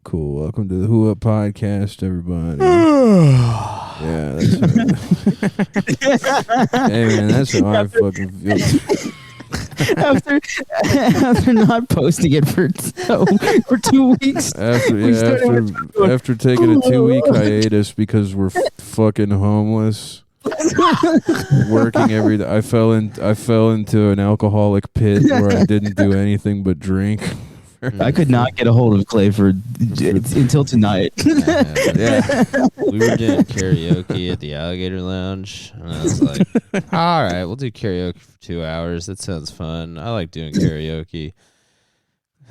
Cool. Welcome to the Who Up Podcast, everybody. Yeah, that's right. Hey, man, that's how I fucking feel. after not posting it for 2 weeks. After taking a 2-week hiatus because we're fucking homeless. Working every day. I fell into an alcoholic pit where I didn't do anything but drink. I could not get a hold of Clay until tonight. Yeah. We were doing karaoke at the Alligator Lounge, and I was like, all right, we'll do karaoke for 2 hours. That sounds fun. I like doing karaoke.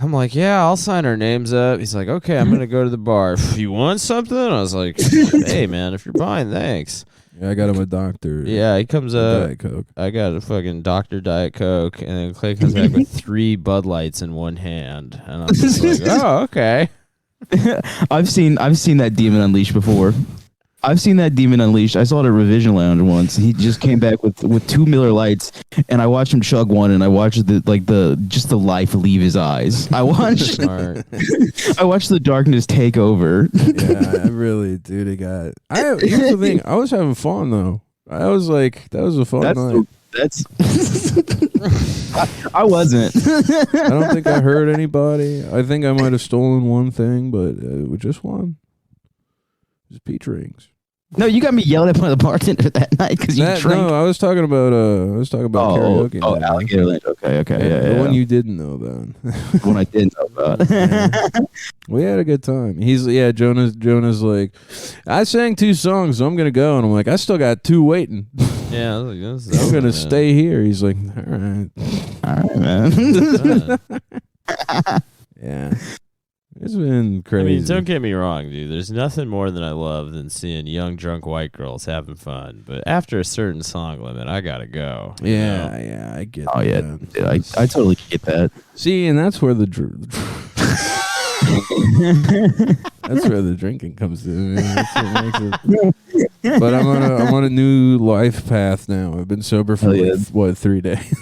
I'm like, yeah, I'll sign our names up. He's like, okay, I'm going to go to the bar. You want something? I was like, hey, man, if you're buying, thanks. Yeah, I got him a doctor. Yeah, he comes up. Diet Coke. I got a fucking Dr. Diet Coke, and then Clay comes back with 3 Bud Lights in one hand, and I'm just like, oh, okay. I've seen that demon unleashed before. I saw it at Revision Lounge once. He just came back with 2 Miller Lights, and I watched him chug one, and I watched the life leave his eyes. I watched the darkness take over. Yeah, I really, dude. Here's the thing. I was having fun though. I was like, that was a fun night. I wasn't. I don't think I hurt anybody. I think I might have stolen one thing, but just one. Just peach rings. No, you got me yelled at by the bartender that night because you drank. No, I was talking about karaoke. Oh, Alligator Lounge. Okay, yeah. The one you didn't know about. The one I didn't know about. Yeah. We had a good time. Jonah's like, I sang 2 songs, so I'm gonna go, and I'm like, I still got 2 waiting. Yeah, I'm gonna stay here. He's like, all right, man. Yeah. It's been crazy. I mean, don't get me wrong, dude. There's nothing more than I love than seeing young, drunk white girls having fun. But after a certain song limit, I gotta go. Yeah, I get that. Oh, yeah. Dude, I totally get that. See, and that's where the drinking comes in. That's what makes it. But I'm on a new life path now. I've been sober for 3 days.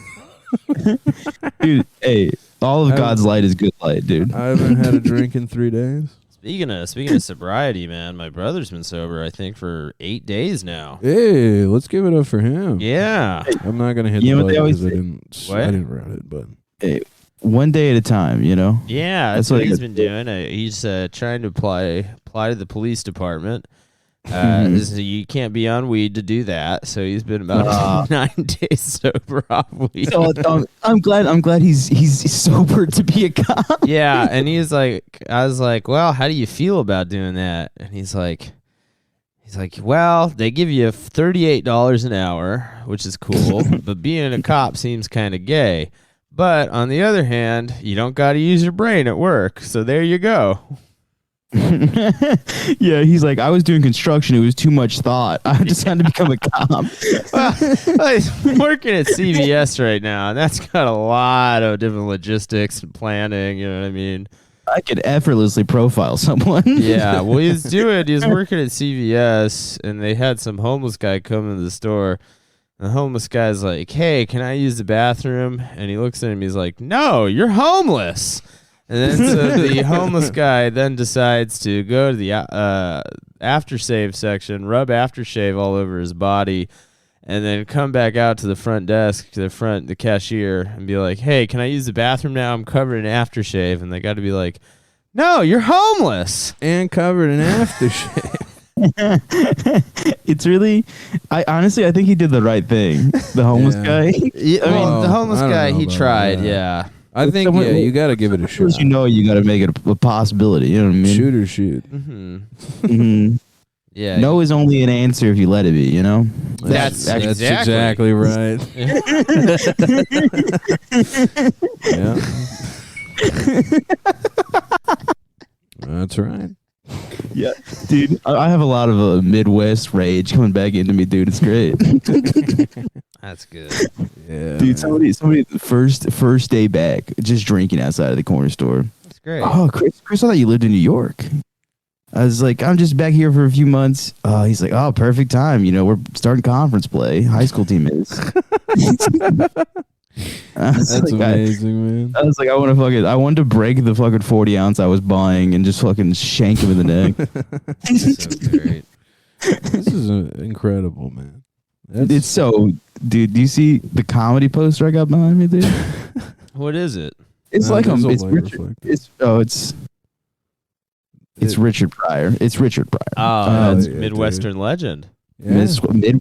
Dude, hey, all of God's light is good light, dude. I haven't had a drink in 3 days. Speaking of sobriety, man, my brother's been sober, I think, for 8 days now. Hey, let's give it up for him. Yeah. I'm not gonna hit the button because I didn't run it, but hey, one day at a time, you know. Yeah, that's what he's been doing. He's trying to apply to the police department. You can't be on weed to do that, so he's been about 9 days sober off weed. So, I'm glad he's sober to be a cop. Yeah, and I was like, well, how do you feel about doing that? And he's like, well, they give you $38 an hour, which is cool, but being a cop seems kind of gay. But on the other hand, you don't got to use your brain at work, so there you go. Yeah, he's like, I was doing construction. It was too much thought. I decided to become a cop. I'm working at CVS right now, and that's got a lot of different logistics and planning. You know what I mean? I could effortlessly profile someone. Yeah, well, he was working at CVS, and they had some homeless guy come into the store. The homeless guy's like, hey, can I use the bathroom? And he looks at him, he's like, no, you're homeless. And then so the homeless guy then decides to go to the aftershave section, rub aftershave all over his body, and then come back out to the front desk, to the cashier, and be like, hey, can I use the bathroom now? I'm covered in aftershave. And they got to be like, no, you're homeless. And covered in aftershave. It's really, I think he did the right thing. The homeless guy. Yeah, the homeless guy, he tried, yeah. I think, you got to give it a shot. You got to make it a possibility. You know what I mean? Shoot or shoot. Mm-hmm. Mm-hmm. Yeah. No is only an answer if you let it be, you know? That's exactly right. Yeah. That's right. Yeah, dude, I have a lot of Midwest rage coming back into me, dude. It's great. That's good. Yeah, dude. Somebody, first day back, just drinking outside of the corner store. That's great. Oh, Chris, I thought you lived in New York. I was like, I'm just back here for a few months. He's like, oh, perfect time. You know, we're starting conference play. High school team is. That's amazing, man. I was like, I wanted to break the fucking 40 ounce I was buying and just fucking shank him in the neck. So great. This is incredible, man. It's so, dude. Do you see the comedy poster I got behind me, dude? What is it? It's No, like there's a it's light Richard. reflector. It's Richard Pryor. It's Richard Pryor. Oh, that's yeah, Midwestern legend. Yeah.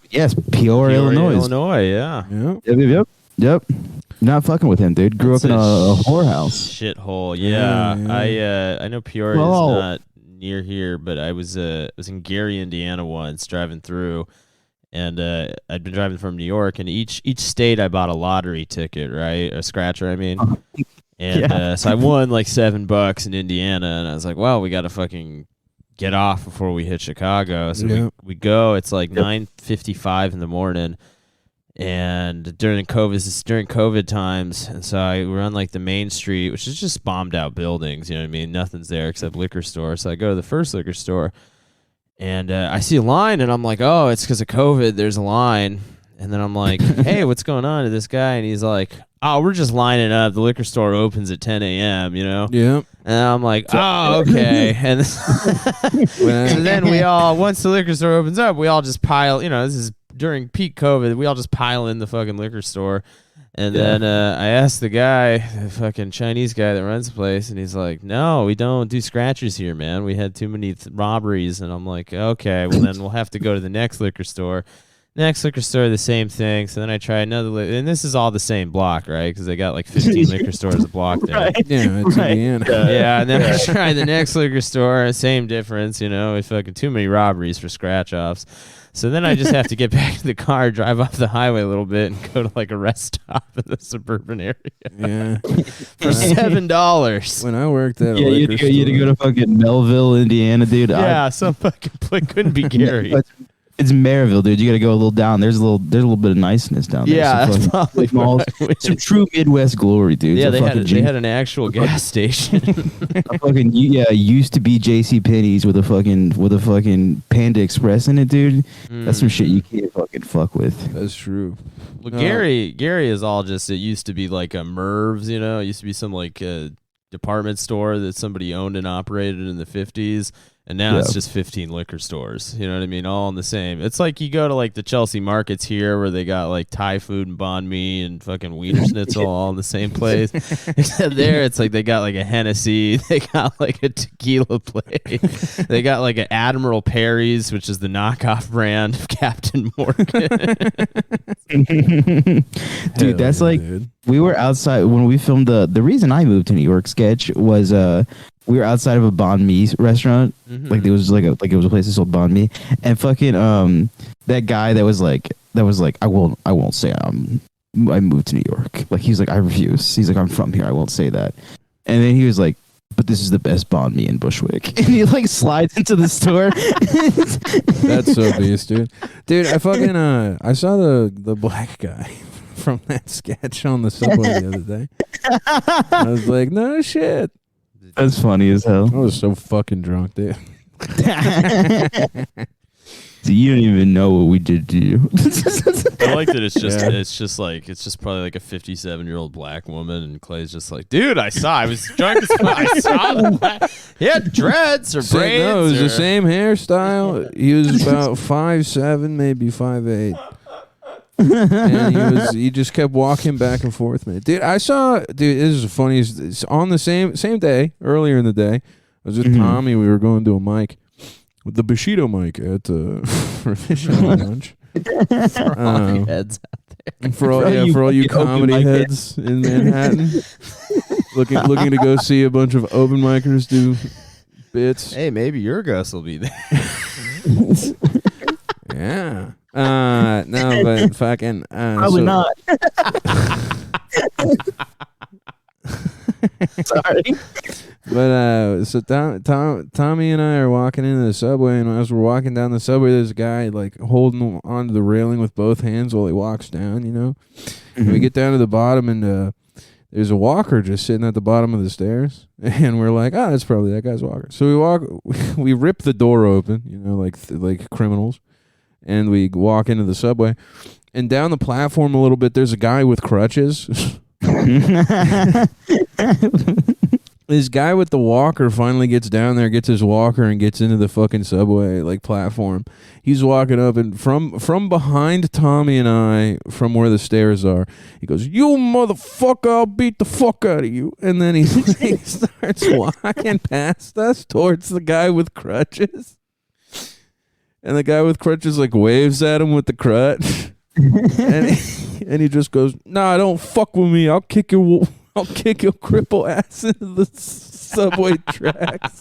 Yes, Peoria, Illinois. Illinois, yeah. Yeah. Yep. Not fucking with him, dude. Grew That's up in a a whorehouse. Shithole. Yeah, Yeah. yeah. I know Peoria Well- is not near here, but I was in Gary, Indiana once driving through, and I'd been driving from New York, and each state I bought a lottery ticket, right? A scratcher, I mean. And so I won like $7 in Indiana, and I was like, well, we got to fucking get off before we hit Chicago. So Yeah. we go. It's like 9:55 in the morning. And during COVID times, and so we're on like the main street, which is just bombed out buildings. You know what I mean? Nothing's there except liquor store. So I go to the first liquor store, and I see a line, and I'm like, oh, it's because of COVID. There's a line. And then I'm like, hey, what's going on to this guy? And he's like, oh, we're just lining up. The liquor store opens at 10 a.m., you know? Yeah. And I'm like, oh, okay. And so then once the liquor store opens up, we all just pile, this is during peak COVID, we all just pile in the fucking liquor store. And then I asked the guy, the fucking Chinese guy that runs the place, and he's like, no, we don't do scratchers here, man. We had too many robberies. And I'm like, okay, well, then we'll have to go to the next liquor store. Next liquor store, the same thing. So then I try another, and this is all the same block, right? Because they got like 15 liquor stores a block there. Right. Yeah, it's Indiana. Yeah, and then I try the next liquor store, same difference, It's fucking too many robberies for scratch offs. So then I just have to get back to the car, drive off the highway a little bit, and go to like a rest stop in the suburban area Yeah. for $7. When I worked at a Yeah, you liquor had to go to fucking Melville, Indiana, dude. Yeah, some fucking place couldn't be Gary. It's Maryville, dude. You got to go a little down. There's a little bit of niceness down there. Yeah, Some that's fucking probably malls. where I went. Some true Midwest glory, dude. Yeah, Some they fucking had an actual gas station. a fucking used to be J.C. Penney's with a fucking Panda Express in it, dude. That's some shit you can't fucking fuck with. That's true. Well, Gary is all just. It used to be like a Merv's, It used to be some like department store that somebody owned and operated in the 50s. And now it's just 15 liquor stores. You know what I mean? All in the same. It's like you go to like the Chelsea markets here where they got like Thai food and banh mi and fucking Wiener Schnitzel all in the same place. Except there it's like they got like a Hennessy. They got like a tequila place. They got like an Admiral Perry's, which is the knockoff brand of Captain Morgan. Dude, that's Hell like yeah, dude. we were outside when we filmed the reason I moved to New York sketch was we were outside of a banh mi restaurant. Like it was it was a place that sold banh mi, and fucking that guy that was like I won't say I moved to New York. Like he's like I refuse. He's like I'm from here. I won't say that. And then he was like, but this is the best banh mi in Bushwick. And he like slides into the store. That's so beast, dude. Dude, I fucking I saw the black guy from that sketch on the subway the other day. I was like, no shit. That's funny as hell. I was so fucking drunk, dude. So you don't even know what we did to you. I like that it's just Yeah. it's just probably like a 57-year-old black woman, and Clay's just like, dude, I was drunk as fuck. I saw the black. He had dreads or braids. No, it was or- the same hairstyle. He was about 5'7", maybe 5'8". And he just kept walking back and forth, man. Dude, this is the funniest. It's on the same day, earlier in the day. I was with Tommy. We were going to a mic, with the Bushido mic at Revision Lounge. for all the heads. For all you fucking open comedy mic heads in Manhattan, looking to go see a bunch of open micers do bits. Hey, maybe your Gus will be there. Yeah. No, but fucking Probably not. Sorry. But so Tommy and I are walking into the subway, and as we're walking down the subway, there's a guy like holding onto the railing with both hands while he walks down. And we get down to the bottom, and there's a walker just sitting at the bottom of the stairs, and we're like, oh, that's probably that guy's walker. So we rip the door open, like criminals. and we walk into the subway. And down the platform a little bit, there's a guy with crutches. This guy with the walker finally gets down there, gets his walker, and gets into the fucking subway platform. He's walking up, and from behind Tommy and I, from where the stairs are, he goes, "You motherfucker, I'll beat the fuck out of you." And then he starts walking past us towards the guy with crutches. And the guy with crutches waves at him with the crutch. and he just goes, "Nah, don't fuck with me. I'll kick your cripple ass into the subway tracks."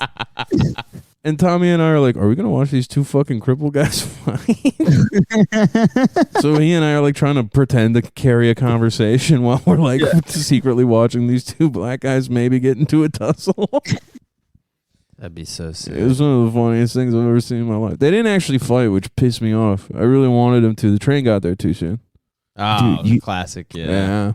And Tommy and I are like, "Are we gonna watch these two fucking cripple guys fight?" So he and I are trying to pretend to carry a conversation while we're secretly watching these two black guys maybe get into a tussle. That'd be so sick. It was one of the funniest things I've ever seen in my life. They didn't actually fight, which pissed me off. I really wanted them to. The train got there too soon. Oh, Dude, classic, yeah. Yeah.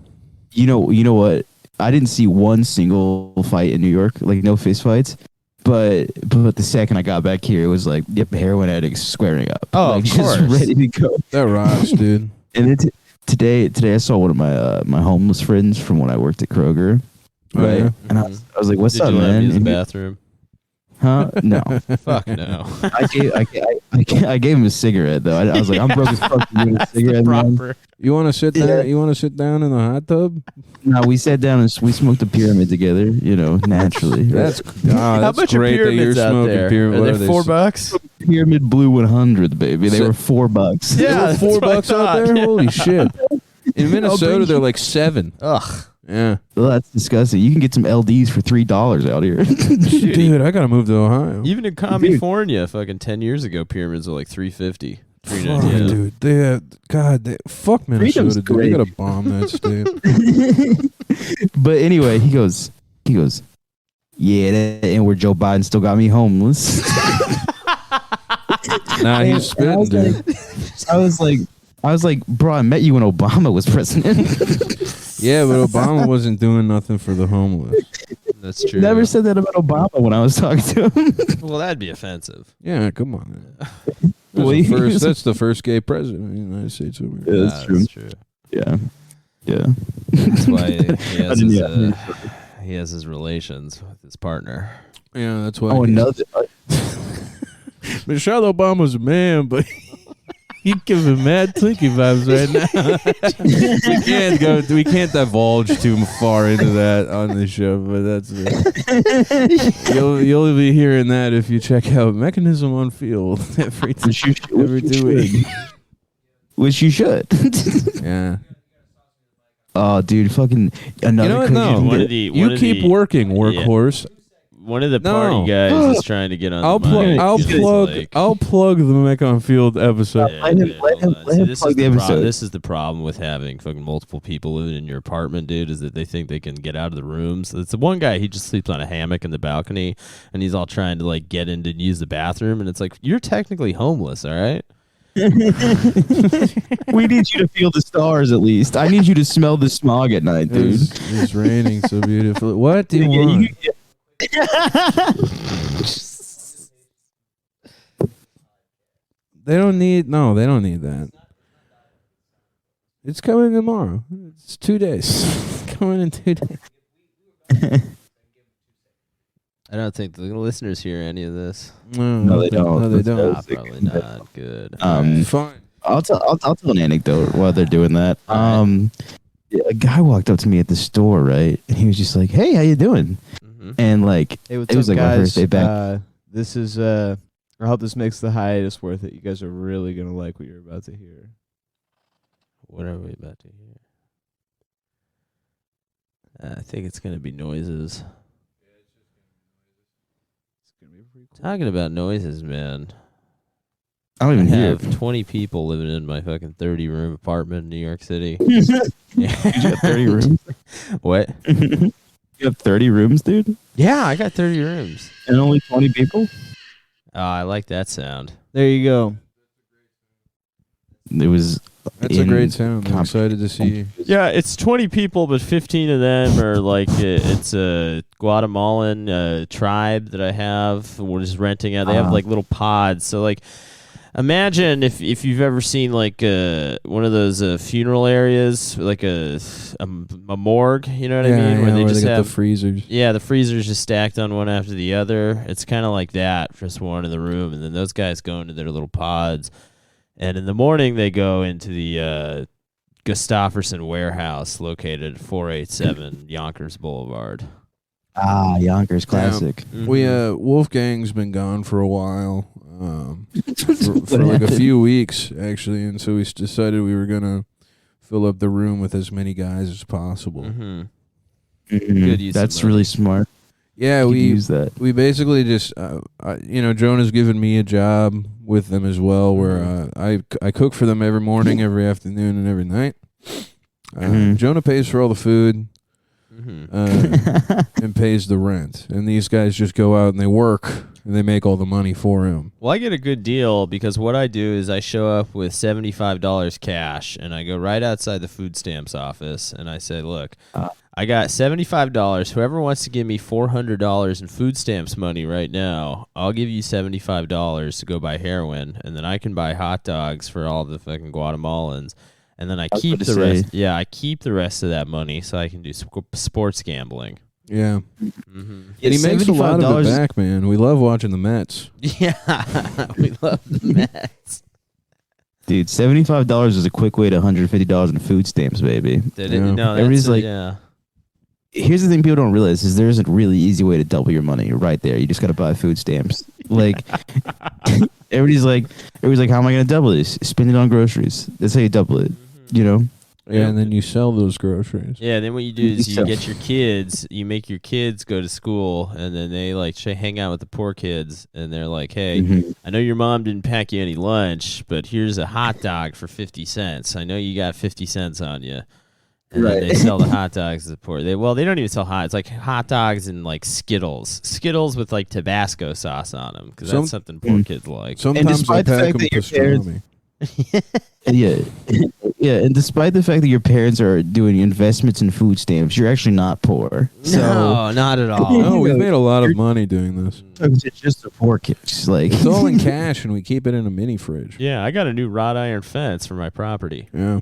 You know what? I didn't see one single fight in New York, no fist fights. But the second I got back here, it was yep, heroin addicts squaring up. Oh, of just course. ready to go. That rocks, dude. And then today I saw one of my homeless friends from when I worked at Kroger. Oh, Right, yeah? and I was like, "What's Did up, you let him man?" use the And he- bathroom? Huh? No. Fuck no. I gave him a cigarette though. I was like, "I'm broke as fuck. You need a cigarette, man?" Proper. You want to sit Yeah. there? You want to sit down in the hot tub? No, we sat down and we smoked a pyramid together. naturally. That's How that's much are great that you're pyramids out smoking there? pyramid. Are What they are they? $4? Pyramid Blue 100, baby. They So- were $4. Yeah, There were that's $4 what I out thought. there. Yeah. Holy shit! In Minnesota, bring they're you- 7. Ugh. Yeah, Well, that's disgusting. You can get some LDs for $3 out here. dude, I gotta move to Ohio. Even in California, fucking 10 years ago, pyramids were $3.50. Fuck, $3.99. dude, fuck Minnesota, Freedom's dude. They great. gotta bomb that state. But anyway, he goes, "Yeah, that ain't where Joe Biden still got me homeless." Nah, And he's spitting, I was dude. I was like, "Bro, I met you when Obama was president." Yeah, but Obama wasn't doing nothing for the homeless. That's true. Never said that about Obama when I was talking to him. Well, that'd be offensive. Yeah, come on. Man. Well, he was- That's the first gay president of the United States. Of America. Yeah, that's true. That's true. Yeah. That's why didn't- he has his relations with his partner. Yeah, that's why. Oh, another. Michelle Obama's a man, but you giving mad Twinkie vibes right now. We can't divulge too far into that on this show, but that's you'll be hearing that if you check out Mechanism on Field every every 2 weeks. Which you should. Yeah. Oh, dude, fucking another. You know what? crazy No. One bit. of the- You one of keep the- working, workhorse. One of the No. party guys is trying to get on I'll the mic. plug. He's like- I'll plug the Mech on Field episode. Yeah, Let him- dude, let hold him- on. let See, him this plug is the episode. This is the problem with having fucking multiple people living in your apartment, dude, is that they think they can get out of the rooms. It's the one guy, he just sleeps on a hammock in the balcony, and he's all trying to get into and use the bathroom, and it's like, you're technically homeless, all right? We need you to feel the stars at least. I need you to smell the smog at night, dude. It's raining so beautifully. What do you Yeah, want? They don't need that. It's coming tomorrow. It's 2 days. It's coming in 2 days. I don't think the listeners hear any of this. No, they don't. No, they don't. Ah, probably not. Good. Fine. I'll tell an anecdote while they're doing that. Yeah, a guy walked up to me at the store, right, and he was just like, "Hey, how you doing?" Mhm. And Hey, what's it was up, like my guys? first day back. This is I hope this makes the hiatus worth it. You guys are really gonna like what you're about to hear. What are we about to hear? I think it's going to be noises. It's gonna be pretty cool. Talking about noises, man. I don't I even hear. have 20 people living in my fucking 30-room apartment in New York City. You got 30 rooms. What? You have 30 rooms, dude, Yeah, I got 30 rooms. and only 20 people. Oh, I like that sound. There you go. It was. That's a in great sound. I'm comp- excited to see you. Yeah, it's 20 people, but 15 of them are it's a Guatemalan tribe that I have. We're just renting out. They have Ah. little pods. So Imagine if you've ever seen like one of those funeral areas, like a morgue. You know what I mean? Where they just got have the freezers. Yeah, the freezers just stacked on one after the other. It's kind of like that, just one in the room, and then those guys go into their little pods, and in the morning they go into the Gustafsson warehouse located at 487 Yonkers Boulevard. Ah, Yonkers classic. We Wolfgang's been gone for a while, for like a few weeks actually, and so we decided we were gonna fill up the room with as many guys as possible. Mm-hmm. Good use of That's money. really smart. Yeah, You could we use that. we basically just Jonah's given me a job with them as well, where I cook for them every morning, every afternoon, and every night. Jonah pays for all the food. And pays the rent, and these guys just go out and they work and they make all the money for him. Well, I get a good deal because what I do is I show up with $75 cash and I go right outside the food stamps office and I say, look, I got $75. Whoever wants to give me $400 in food stamps money right now, I'll give you $75 to go buy heroin, and then I can buy hot dogs for all the fucking Guatemalans. And then I keep the rest. Yeah, I keep the rest of that money so I can do sports gambling. Yeah, Mm-hmm. and he makes a lot of it back, man. We love watching the Mets. Yeah, we love the Mets. Dude, $75 is a quick way to $150 in food stamps, baby. Did Yeah. it? No, Everybody's that's like- yeah. Here's the thing people don't realize is there's a really easy way to double your money right there. You just got to buy food stamps. Like, everybody's like, how am I going to double this? Spend it on groceries. That's how you double it, you know? Yeah, and then you sell those groceries. Yeah, then what you do is you get your kids, you make your kids go to school, and then they like hang out with the poor kids, and they're like, hey, I know your mom didn't pack you any lunch, but here's a hot dog for 50 cents. I know you got 50 cents on you. And then they sell the hot dogs to the poor. They don't even sell it's like hot dogs and like Skittles with like Tabasco sauce on them, because that's something poor kids like. Sometimes I despite the pack fact them that your pastrami. Yeah, and despite the fact that your parents are doing investments in food stamps, you're actually not poor. So No, not at all. No, we've made a lot of money doing this. it's just the poor kids. Like, It's all in cash, and we keep it in a mini fridge. Yeah, I got a new wrought iron fence for my property. Yeah.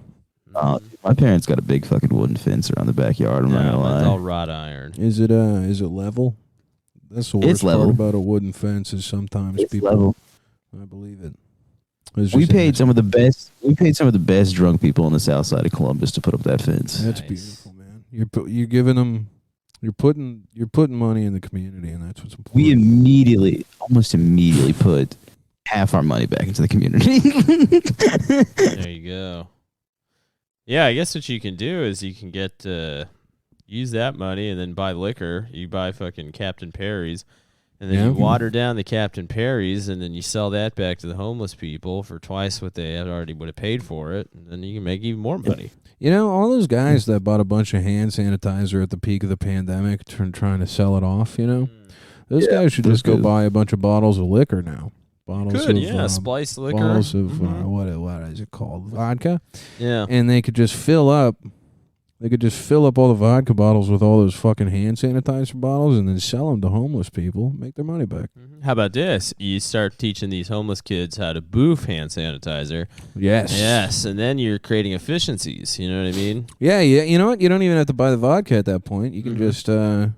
my parents got a big fucking wooden fence around the backyard. I'm not Yeah, gonna it's all lie. wrought iron. Is it level? That's the worst It's level. part about a wooden fence is sometimes It's people. level. I believe it. It's We just paid innocent. some of the best. We paid some of the best drunk people on the south side of Columbus to put up that fence. That's Nice. beautiful, man. You're giving them. You're putting money in the community, and that's what's important. We almost immediately put half our money back into the community. There you go. Yeah, I guess what you can do is you can get use that money and then buy liquor. You buy fucking Captain Perry's, and then Yeah. you water down the Captain Perry's, and then you sell that back to the homeless people for twice what they had already would have paid for it, and then you can make even more money. You know, all those guys that bought a bunch of hand sanitizer at the peak of the pandemic, trying to sell it off. You know, those guys should just go good. buy a bunch of bottles of liquor now. Bottles Good, of yeah, spiced liquor. bottles of Mhm. what is it called? Vodka. Yeah. And they could just fill up. They could just fill up all the vodka bottles with all those fucking hand sanitizer bottles, and then sell them to homeless people. Make their money back. How about this? You start teaching these homeless kids how to boof hand sanitizer. Yes. Yes, and then you're creating efficiencies. You know what I mean? Yeah. You know what? You don't even have to buy the vodka at that point. You can just sell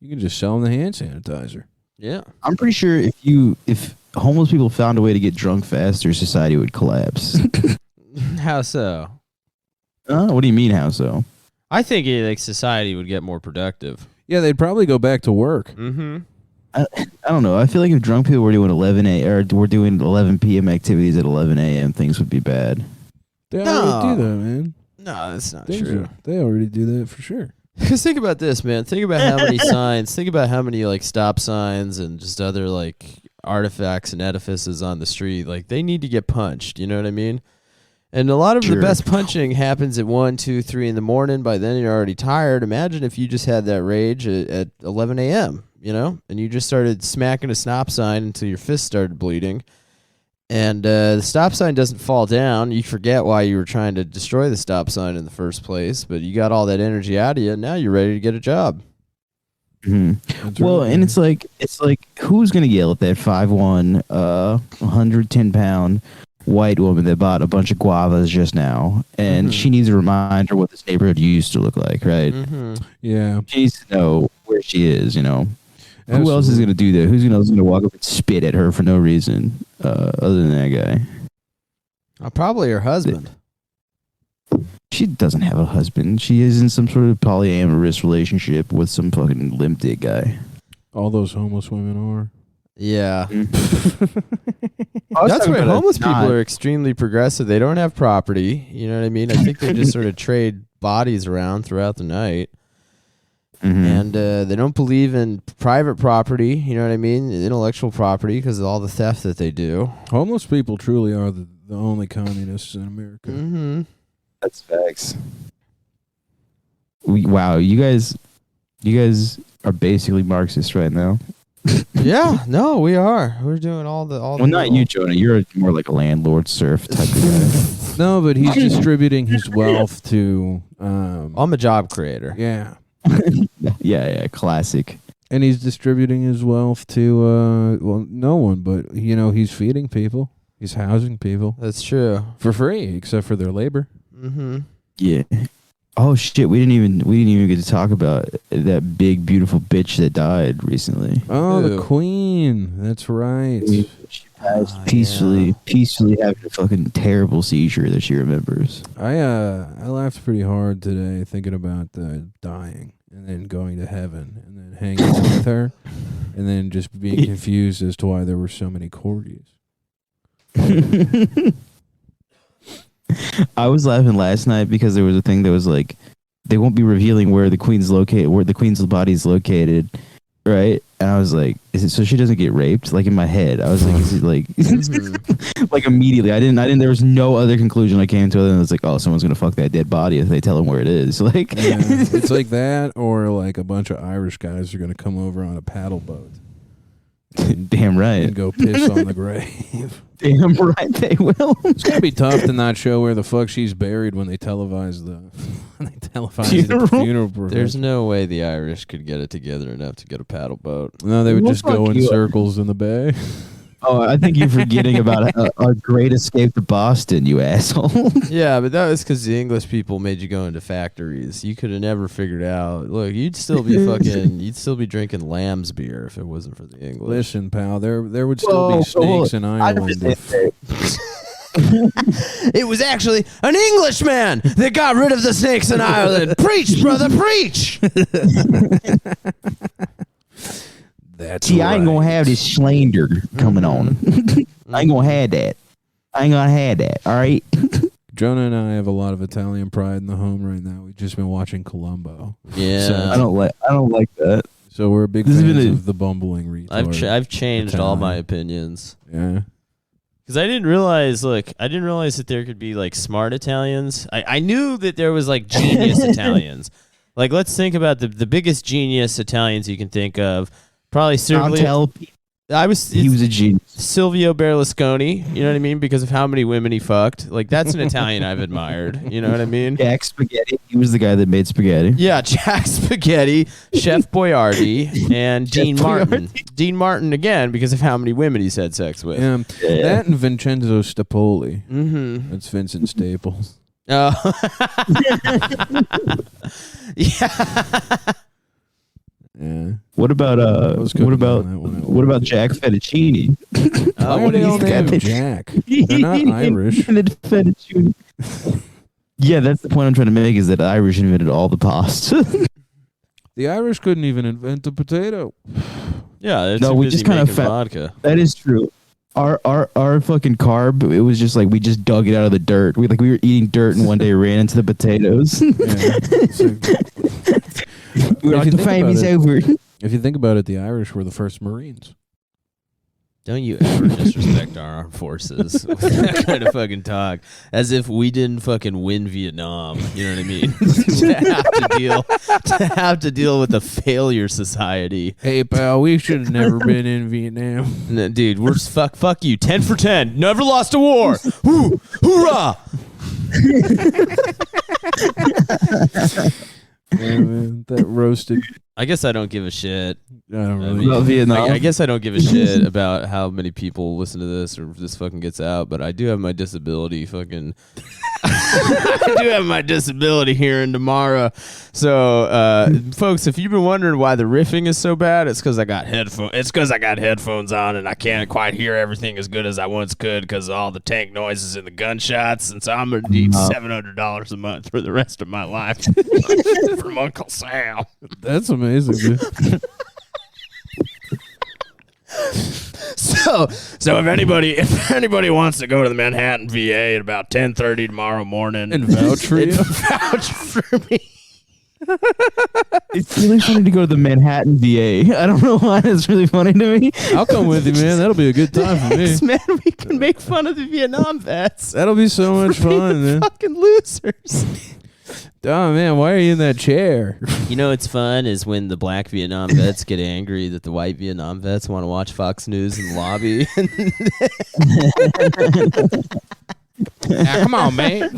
them the hand sanitizer. Yeah. I'm pretty sure if homeless people found a way to get drunk faster, society would collapse. How so? What do you mean? How so? I think like society would get more productive. Yeah, they'd probably go back to work. Mm-hmm. I don't know. I feel like if drunk people were doing 11 p.m. activities at 11 a.m., things would be bad. They already No. do that, man. No, that's not Things true. They already do that for sure. Because think about this, man. Think about how many signs. Think about how many like stop signs and just other like artifacts and edifices on the street. Like they need to get punched. You know what I mean? And a lot of the Sure. best punching happens at 1, 2, 3 in the morning. By then you're already tired. Imagine if you just had that rage at 11 a.m. You know, and you just started smacking a stop sign until your fist started bleeding. And the stop sign doesn't fall down. You forget why you were trying to destroy the stop sign in the first place, but you got all that energy out of you, and now you're ready to get a job. That's Well, right. and it's like who's gonna yell at that 5'1", 110-pound white woman that bought a bunch of guavas just now, and she needs a reminder what this neighborhood used to look like, right? Yeah. She needs to know where she is. Who else is gonna do that? Who's gonna walk up and spit at her for no reason, other than that guy? Probably her husband. She doesn't have a husband. She is in some sort of polyamorous relationship with some fucking limp dick guy. All those homeless women are. Yeah. I was That's talking why about homeless a people non- are extremely progressive. They don't have property. You know what I mean? I think they just sort of trade bodies around throughout the night. And they don't believe in private property. You know what I mean? Intellectual property because of all the theft that they do. Homeless people truly are the only communists in America. That's facts. Wow, you guys are basically Marxists right now. Yeah. No, we are. We're doing all the. Well, not you, Jonah. You're more like a landlord serf type of guy. No, but he's distributing his wealth to. I'm a job creator. Yeah. Yeah, classic. And he's distributing his wealth to, no one, but, he's feeding people. He's housing people. That's true. For free, except for their labor. Yeah. Oh shit, we didn't even get to talk about that big beautiful bitch that died recently. Oh, Who? the Queen. That's right. She passed peacefully having a fucking terrible seizure that she remembers. I laughed pretty hard today thinking about dying and then going to heaven and then hanging out with her and then just being confused as to why there were so many corgis. I was laughing last night because there was a thing that was like, they won't be revealing where the queen's body is located, right? And I was like, is it so she doesn't get raped? Like in my head, I was like, is it like, like immediately? I didn't. There was no other conclusion I came to other than it's like, oh, someone's gonna fuck that dead body if they tell them where it is. Like, Yeah, it's like that, or like a bunch of Irish guys are going to come over on a paddle boat damn right, and go piss on the grave. damn right they will. It's gonna be tough to not show where the fuck she's buried when they televise the funeral. There's no way the Irish could get it together enough to get a paddle boat. No, they would Well, just go fuck in you. circles in the bay. Oh, I think you're forgetting about our great escape to Boston, you asshole. Yeah, but that was because the English people made you go into factories. You could have never figured out. Look, you'd still be drinking lamb's beer if it wasn't for the English. Listen, pal, there would still be snakes in Ireland. It was actually an Englishman that got rid of the snakes in Ireland. Preach, brother, preach. That's See, I ain't gonna right. have this slander coming on. I ain't gonna have that. I ain't gonna have that. All right. Jonah and I have a lot of Italian pride in the home right now. We've just been watching Columbo. Yeah, I don't like that. So we're big This has fans been a- of the bumbling retard. I've changed all Italian. my opinions. Yeah. Because I didn't realize that there could be like smart Italians. I knew that there was like genius Italians. Like, let's think about the biggest genius Italians you can think of. Probably Silvio. He was a genius. Silvio Berlusconi. You know what I mean? Because of how many women he fucked. Like, that's an Italian I've admired. You know what I mean? Jack Spaghetti. He was the guy that made spaghetti. Yeah, Jack Spaghetti, Chef Boyardee, and Dean Martin. Dean Martin again because of how many women he's had sex with. That and Vincenzo Stapoli. Mm-hmm. That's Vincent Staples. Oh. Yeah. Yeah. What about was cooking what about on that one. what about Jack Fettuccine? Why Oh, are they all he's got named the- Jack? They're not Irish. Fettuccine. Yeah, that's the point I'm trying to make. Is that Irish invented all the pasta? The Irish couldn't even invent the potato. Yeah, they're No, too we busy just kinda making fa- vodka. That is true. Our fucking carb, it was just like we just dug it out of the dirt. We were eating dirt and one day ran into the potatoes. Yeah. We were like, If you the think fame about is it- over. If you think about it, the Irish were the first Marines. Don't you ever disrespect our armed forces with that kind of fucking talk. As if we didn't fucking win Vietnam. You know what I mean? to have to deal with a failure society. Hey, pal, we should have never been in Vietnam. No, dude, we're fuck you. 10 for 10. Never lost a war. Woo! Hoorah! Yeah, man, that roasted I guess I don't give a shit. I don't I really. mean, About Vietnam. I guess I don't give a shit about how many people listen to this or if this fucking gets out, but I do have my disability fucking. I do have my disability hearing tomorrow. So, folks, if you've been wondering why the riffing is so bad, it's because I got headphones. It's because I got headphones on and I can't quite hear everything as good as I once could because of all the tank noises and the gunshots. And so I'm gonna need $700 a month for the rest of my life from Uncle Sam. That's amazing, dude. So if anybody wants to go to the Manhattan VA at about 10:30 tomorrow morning And vouch for you? vouch for me. It's really funny to go to the Manhattan VA. I don't know why it's really funny to me. I'll come with you, man. That'll be a good time for me. Thanks, man. We can make fun of the Vietnam vets. That'll be so much for being fun, man. Fucking losers. Oh man, why are you in that chair? You know what's fun is when the black Vietnam vets get angry that the white Vietnam vets want to watch Fox News in the lobby. Now, come on, man.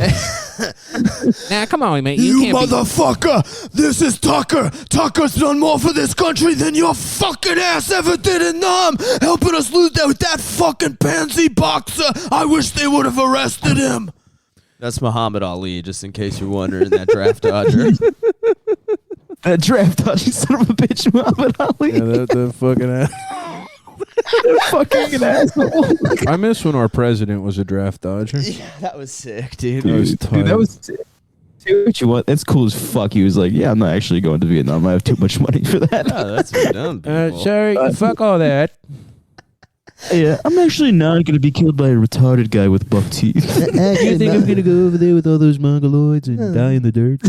Now, come on, man. You can't motherfucker! This is Tucker! Tucker's done more for this country than your fucking ass ever did in Nam! Helping us lose that with that fucking pansy boxer! I wish they would have arrested him! That's Muhammad Ali, just in case you're wondering, that draft dodger. That draft dodging son of a bitch, Muhammad Ali. Yeah, the fucking ass. Fucking asshole. I miss when our president was a draft dodger. Yeah, that was sick, dude. That was tight. Dude, that was. Say what you want. That's cool as fuck. He was like, "Yeah, I'm not actually going to Vietnam. I have too much money for that." Oh, that's for dumb people. sorry, fuck all that. Yeah, I'm actually not going to be killed by a retarded guy with buck teeth. You think I'm gonna go over there with all those mongoloids and die in the dirt?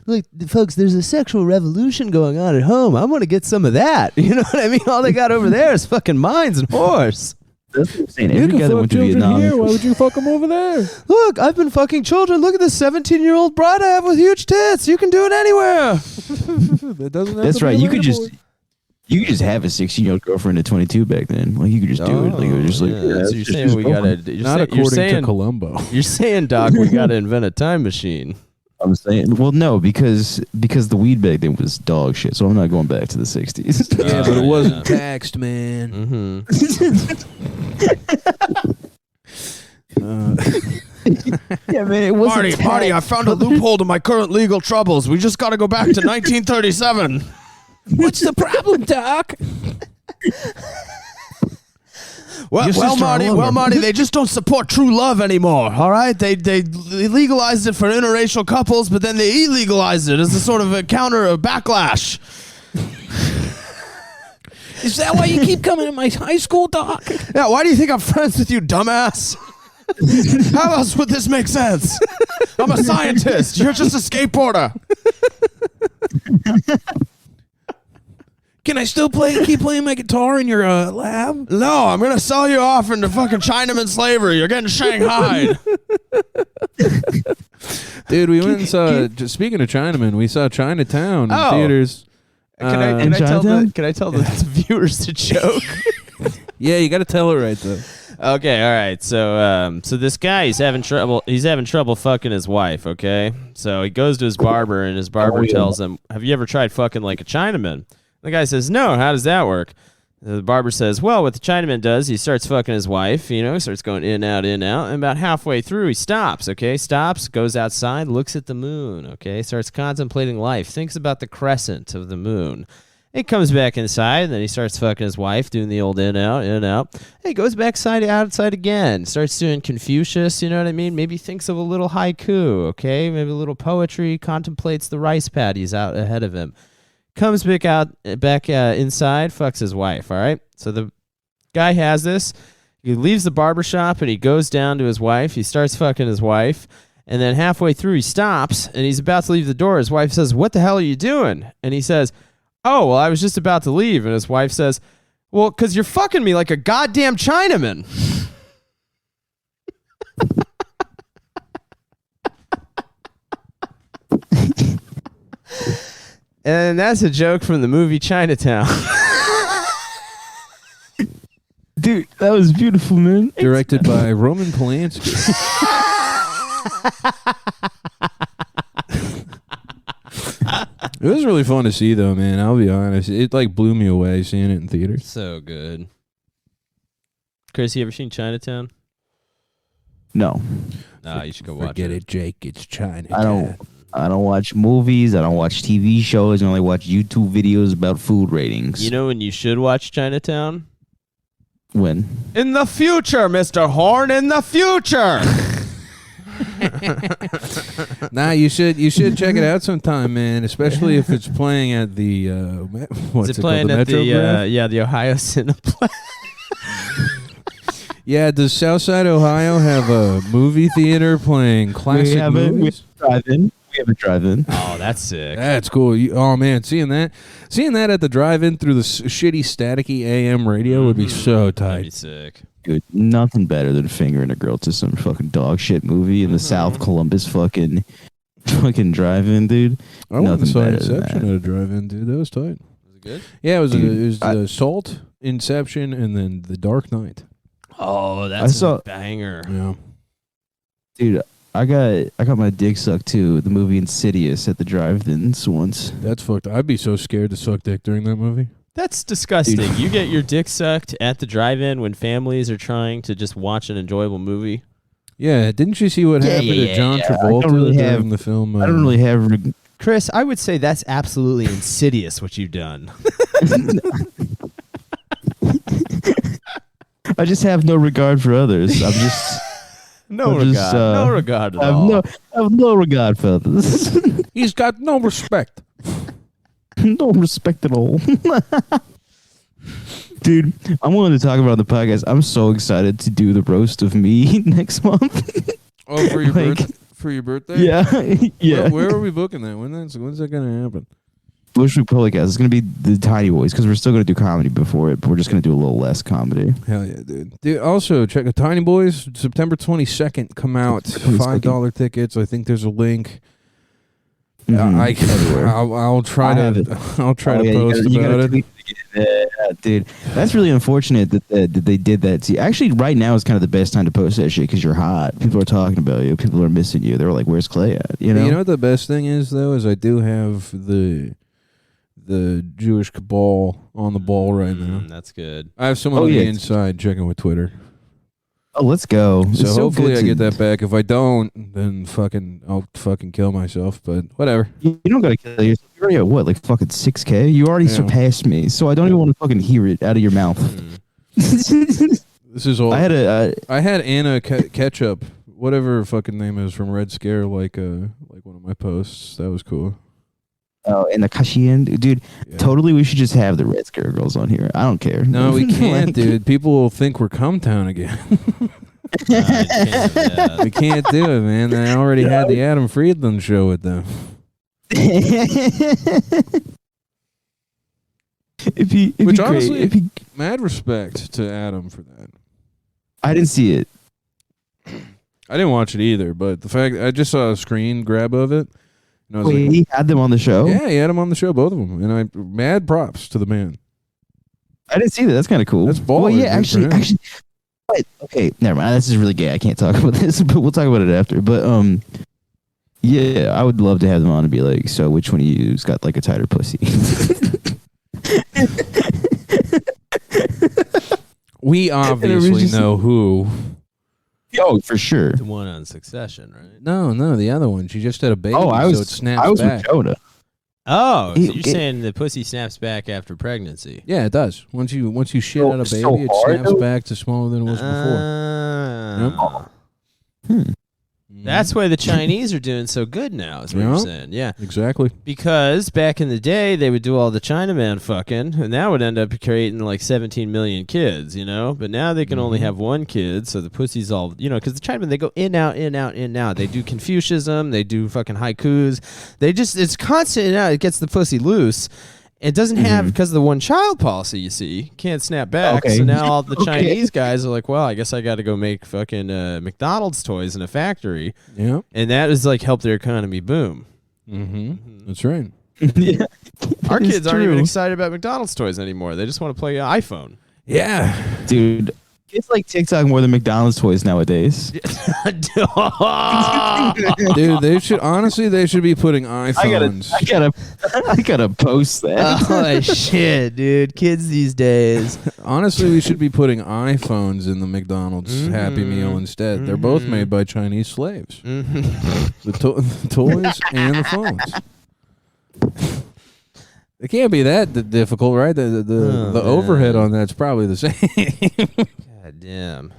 Look, folks, there's a sexual revolution going on at home. I want to get some of that. You know what I mean? All they got over there is fucking mines and horse. That's what I'm saying. Every guy that went to Vietnam. Here. Why would you fuck them over there? Look, I've been fucking children. Look at this 17-year-old bride I have with huge tits. You can do it anywhere. That doesn't. Have That's to be right. You could relatable. just have a 16-year-old girlfriend at 22 back then. Like you could just do it. Like it was just like. yeah. Yeah, So it's you're just- saying just we go gotta? for it. Not according to Columbo. You're saying, Doc, we gotta invent a time machine. I'm saying, well, no, because the weed back then was dog shit. So I'm not going back to the 60s. Yeah, but it yeah. wasn't taxed, man. Yeah, man, it wasn't. Marty, I found a loophole to my current legal troubles. We just gotta go back to 1937. What's the problem, Doc? Well, Marty, they just don't support true love anymore. All right, they legalized it for interracial couples, but then they illegalized it as a sort of a backlash. Is that why you keep coming to my high school, Doc? Yeah, why do you think I'm friends with you, dumbass? How else would this make sense? I'm a scientist. You're just a skateboarder. Can I still keep playing my guitar in your lab? No, I'm gonna sell you off into fucking Chinaman slavery. You're getting shanghaied. Dude, we went and saw. Just speaking of Chinaman, we saw Chinatown in Oh. theaters. Can I In tell Chinatown? can I tell the viewers to joke? Yeah, you got to tell it right though. Okay, all right. So this guy, he's having trouble fucking his wife, okay? So he goes to his barber and his barber tells him, "Have you ever tried fucking like a Chinaman?" The guy says, "No, how does that work?" The barber says, "Well, what the Chinaman does, he starts fucking his wife, starts going in, out, and about halfway through, he stops, okay? Stops, goes outside, looks at the moon, okay? Starts contemplating life, thinks about the crescent of the moon. He comes back inside, and then he starts fucking his wife, doing the old in, out, in, out. He goes back outside again, starts doing Confucius, you know what I mean? Maybe thinks of a little haiku, okay? Maybe a little poetry, contemplates the rice paddies out ahead of him. Comes back inside, fucks his wife, all right? So the guy has this. He leaves the barbershop, and he goes down to his wife. He starts fucking his wife. And then halfway through, he stops, and he's about to leave the door. His wife says, "What the hell are you doing?" And he says, "Oh, well, I was just about to leave." And his wife says, "Well, because you're fucking me like a goddamn Chinaman." And that's a joke from the movie Chinatown. Dude, that was beautiful, man. Directed by Roman Polanski. It was really fun to see, though, man. I'll be honest. It like blew me away seeing it in theaters. So good. Chris, you ever seen Chinatown? No, Nah, you should go watch Forget it, Jake. It's China. I don't watch movies. I don't watch TV shows. I only watch YouTube videos about food ratings. You know when you should watch Chinatown? When? In the future, Mr. Horn, in the future. Nah, you should check it out sometime, man. Especially if it's playing at the what's Is it it playing called? at The Metrograph? the Ohio Cineplex? Yeah, does Southside Ohio have a movie theater playing classic movies? Drive-in. We have a drive-in. Oh, that's sick. That's cool. Oh man, seeing that at the drive-in through the shitty staticky AM radio would be so That'd be tight. sick. Dude, nothing better than fingering a girl to some fucking dog shit movie in the South Columbus fucking drive-in, dude. I went and Nothing saw better than Inception that. at a drive-in, dude. That was tight. Was it good? Yeah, it was. Dude, It was I- the Salt, Inception, and then The Dark Knight. Oh, that's saw- a banger. Yeah. Dude, I got my dick sucked too. The movie Insidious at the drive-ins once. That's fucked. I'd be so scared to suck dick during that movie. That's disgusting. Dude. You get your dick sucked at the drive-in when families are trying to just watch an enjoyable movie. Yeah, didn't you see what Yeah, happened yeah, to John yeah. I Travolta don't really during have- the film? I don't really have. Chris, I would say that's absolutely insidious what you've done. I just have no regard for others. I'm just. No I'm regard. just, no regard at I have all. I have no regard for others. He's got no respect. No respect at all. Dude, I'm willing to talk about it on the podcast. I'm so excited to do the roast of me next month. Oh, for your Like- for your birthday? yeah. Yeah. Where are we booking that? When's that gonna happen? Bushwick Podcast. It's going to be the Tiny Boys because we're still going to do comedy before it, but we're just going to do a little less comedy. Hell yeah, dude. Dude, also check the Tiny Boys. September 22nd come out. $5 tickets. I think there's a link. Mhm. I'll try I have to it. I'll try Oh, to yeah, post you gotta about it. tweet it. Yeah, dude. That's really unfortunate that they did that. See, actually, right now is kind of the best time to post that shit because you're hot. People are talking about you. People are missing you. They're like, "Where's Clay at?" You know. You know what the best thing is though is I do have the Jewish cabal on the ball right now. That's good. I have someone Oh, on yeah. the inside checking with Twitter. Oh, let's go. So It's hopefully good I to- get that back. If I don't, then I'll fucking kill myself. But whatever. You don't gotta kill yourself. You're already at what, like fucking 6K? You already Yeah. surpassed me, so I don't even want to fucking hear it out of your mouth. This is all. I had I had Anna Ketchup, whatever her fucking name is from Red Scare, like one of my posts. That was cool. in the Kashian, dude. Yeah. Totally, we should just have the Red Scare girls on here. I don't care. No, we can't, Like- dude. People will think we're Cum Town again. Yeah. We can't do it, man. They already had the Adam Friedland show with them. If he, Which be honestly- great. If he, Mad respect to Adam for that. I didn't see it. I didn't watch it either, but the fact I just saw a screen grab of it, and I was Wait, like, he had them on the show. yeah, he had him on the show, both of them, and I mad props to the man. I didn't see that. That's kind of cool. That's Well, baller, yeah, dude, for him. actually. Wait, okay, never mind. This is really gay. I can't talk about this, but we'll talk about it after. But yeah, I would love to have them on and be like, so which one of you's got like a tighter pussy? We obviously just- know who. Oh, for sure. The one on Succession, right? No, the other one. She just had a baby, Oh, I so was it snaps I was back. with Jonah. Oh, so It- you're it- saying the pussy snaps back after pregnancy? Yeah, it does. Once you shit So- out a so baby, it hard, snaps though? back to smaller than it was before. Ah. That's why the Chinese are doing so good now, is what Yeah. you're saying. Yeah. Exactly. Because back in the day, they would do all the Chinaman fucking, and that would end up creating like 17 million kids, you know? But now they can only Mhm. have one kid, so the pussy's all, you know, because the Chinamen, they go in, out, in, out, in, out. They do Confucianism, they do fucking haikus. It's constant in and out. It gets the pussy loose. It doesn't have, because of the one child policy, you see, can't snap back. Okay. So now all the Okay. Chinese guys are like, well, I guess I got to go make fucking McDonald's toys in a factory. Yeah. And that has like helped their economy boom. Mm-hmm. That's right. Yeah. Our It's kids aren't even true. excited about McDonald's toys anymore. They just want to play iPhone. Yeah. Dude, It's like TikTok more than McDonald's toys nowadays. Dude, they should be putting iPhones. I gotta post that. Oh shit, dude! Kids these days. Honestly, we should be putting iPhones in the McDonald's Happy Meal instead. They're both made by Chinese slaves. The toys and the phones. It can't be that difficult, right? The overhead on that's probably the same. God damn.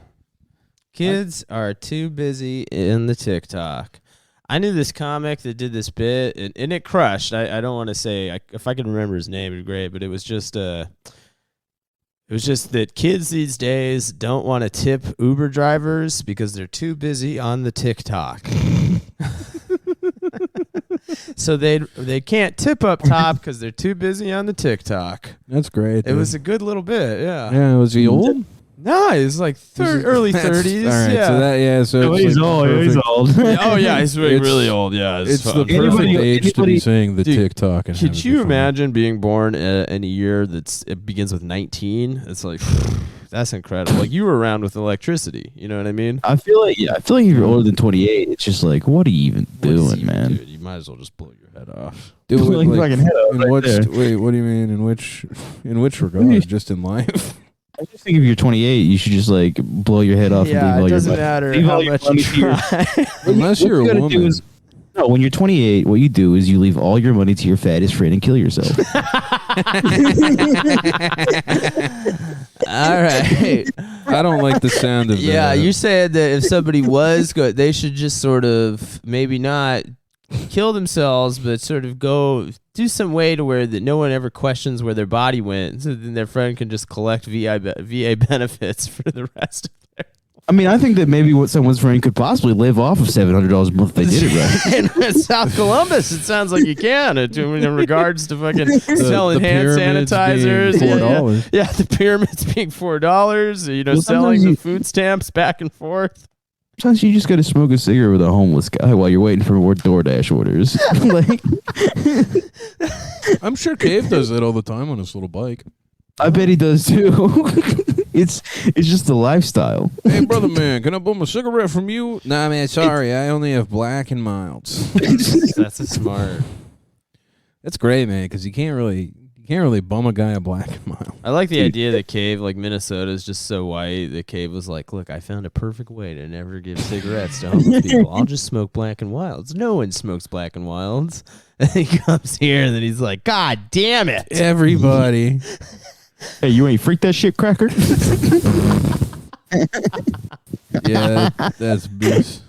Kids are too busy in the TikTok. I knew this comic that did this bit, and it crushed. I don't want to say if I can remember his name, it'd be great. But it was just that kids these days don't want to tip Uber drivers because they're too busy on the TikTok. So they can't tip up top because they're too busy on the TikTok. That's great. It was a good little bit, yeah. Yeah, was he old? No, he's like early 30s. All right, Yeah. so He's old. He's old. Oh yeah, he's It's- really old. Yeah, It's the perfect Anybody- age to be saying the Dude, TikTok. And Could having you fun. imagine being born in a year it begins with 19? It's like that's incredible. Like you were around with electricity. You know what I mean? I feel like if you're older than 28, it's just like, what are you even What is doing, he, man? Dude, you might as well just blow your head off. Dude, Like like, fucking head up in right which there. wait, what do you mean? In which regard? Just in life? I just think if you're 28, you should just like blow your head off and leave Yeah, all it your doesn't money. matter Leave how all your much money you to your- try. Unless you're a What you gotta do woman. is- No, when you're 28, what you do is you leave all your money to your fattest friend and kill yourself. All right. I don't like the sound of Yeah, that. you said that if somebody was good, they should just sort of maybe not kill themselves, but sort of go do some way to where that no one ever questions where their body went, so then their friend can just collect VA benefits for the rest of their. I mean, I think that maybe what someone's friend could possibly live off of $700 a month if they did it right. In South Columbus, it sounds like you can. In regards to fucking selling hand pyramids sanitizers, being yeah, $4. yeah, the pyramids being $4. You know, Well, selling sometimes the you- food stamps back and forth. Sometimes you just got to smoke a cigarette with a homeless guy while you're waiting for more DoorDash orders. Like, I'm sure Cave does that all the time on his little bike. I bet he does too. it's just the lifestyle. Hey, brother man, can I bum a cigarette from you? Nah, man, sorry. I only have black and milds. That's a smart. That's great, man, because you can't really bum a guy a black and mild. I like the idea that Cave, like Minnesota, is just so white that Cave was like, "Look, I found a perfect way to never give cigarettes to homeless people. I'll just smoke Black and Wilds. No one smokes Black and Wilds." And he comes here and then he's like, "God damn it!" Everybody. Hey, you ain't freak that shit, cracker? Yeah, that's beast.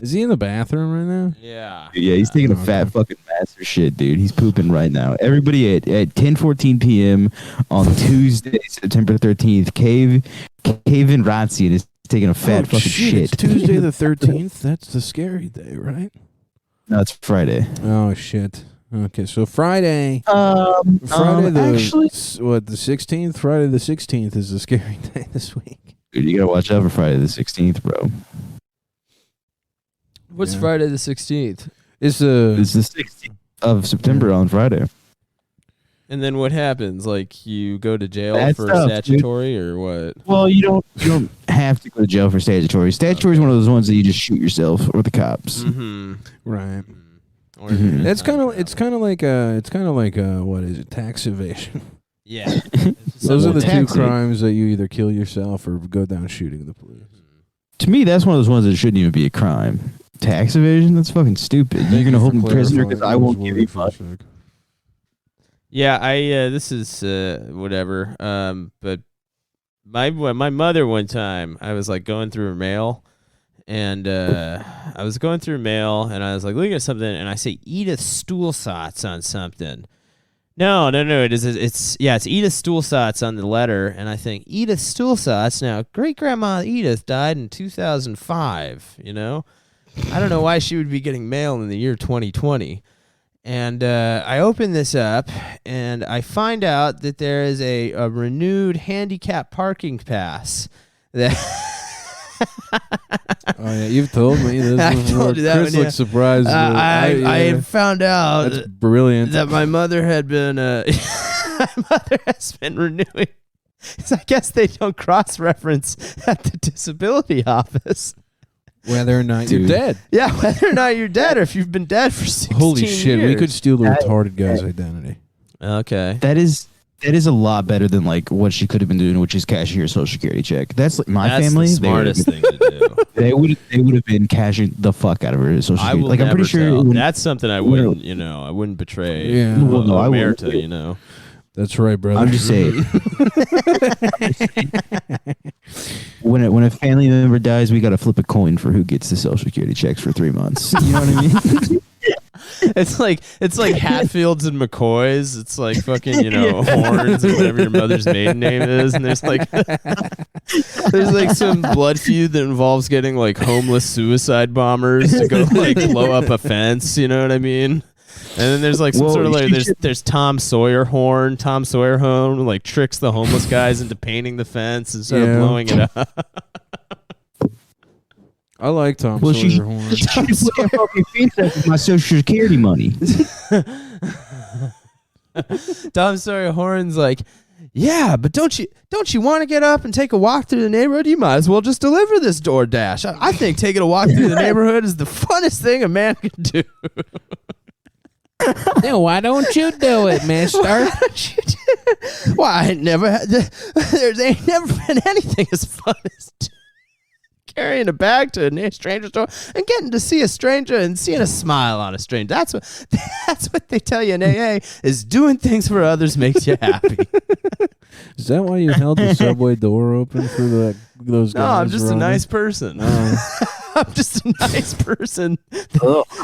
Is he in the bathroom right now? Yeah. Yeah, he's taking a fat fucking master shit, dude. He's pooping right now. Everybody at 10:14 p.m. on Tuesday, September 13th, Cave and Ratzian is taking a fat fucking shit. It's Tuesday the 13th. That's the scary day, right? No, it's Friday. Oh shit. Okay, so Friday. Actually, The 16th? Friday the 16th is the scary day this week. dude, you gotta watch out for Friday the 16th, bro. What's Yeah. Friday the 16th? It's It's the 16th of September on Friday. And then what happens? Like you go to jail Bad for stuff, statutory or what? Well, you don't have to go to jail for statutory. Statutory is one of those ones that you just shoot yourself or the cops. Mm-hmm. right. Or Mhm. That's kind of like what is it? Tax evasion. yeah. Those are the two taxing. crimes that you either kill yourself or go down shooting the police. To me, that's one of those ones that shouldn't even be a crime. Tax evasion? That's fucking stupid. You're gonna hold me prisoner because I won't give you money. Yeah, this is whatever. But my mother one time, I was like going through her mail, and I was going through mail, and I was like looking at something, and I say Edith Stuhlsatz on something. No, it's Edith Stuhlsatz on the letter, and I think Edith Stuhlsatz. Now, great grandma Edith died in 2005. You know, I don't know why she would be getting mail in the year 2020. And I open this up, and I find out that there is a renewed handicap parking pass. That Oh yeah, you've told me this. I before. told you that Chris one, looks surprised. I Yeah. found out That's brilliant. that my mother had been my mother has been renewing I guess they don't cross-reference at the disability office. Whether or not you're Dude. dead. Yeah, whether or not you're dead or if you've been dead for 16 Holy shit, we years. could steal the retarded guy's identity. Okay. That is a lot better than like what she could have been doing, which is cashing her social security check. That's like my That's family. the smartest thing to do. They would have been cashing the fuck out of her social I security. will Like I'm never pretty sure. tell. it would- That's something I wouldn't, I wouldn't betray. Yeah. Well, no, I wouldn't. Omerta, That's right, brother. I'm just saying. when a family member dies, we got to flip a coin for who gets the social security checks for 3 months. You know what I mean? It's like Hatfields and McCoys. It's like fucking, Horns or whatever your mother's maiden name is. And there's like some blood feud that involves getting like homeless suicide bombers to go like blow up a fence. You know what I mean? And then there's like some Whoa, sort of like you there's Tom Sawyer Horn. Tom Sawyer Horn like tricks the homeless guys into painting the fence instead of Yeah. blowing it up. I like Tom Well, she- Sawyer Horn. She put that fucking face up with my social security money. Tom Sawyer Horn's like, yeah, but don't you want to get up and take a walk through the neighborhood? You might as well just deliver this DoorDash. I think taking a walk through the neighborhood is the funnest thing a man can do. Yeah, why don't you do it, mister? Why I ain't never had there's ain't never been anything as fun as carrying a bag to a stranger store and getting to see a stranger and seeing a smile on a stranger. That's what they tell you in AA is doing things for others makes you happy. Is that why you held the subway door open for those guys? No, I'm just a running? nice person. Oh. I'm just a nice person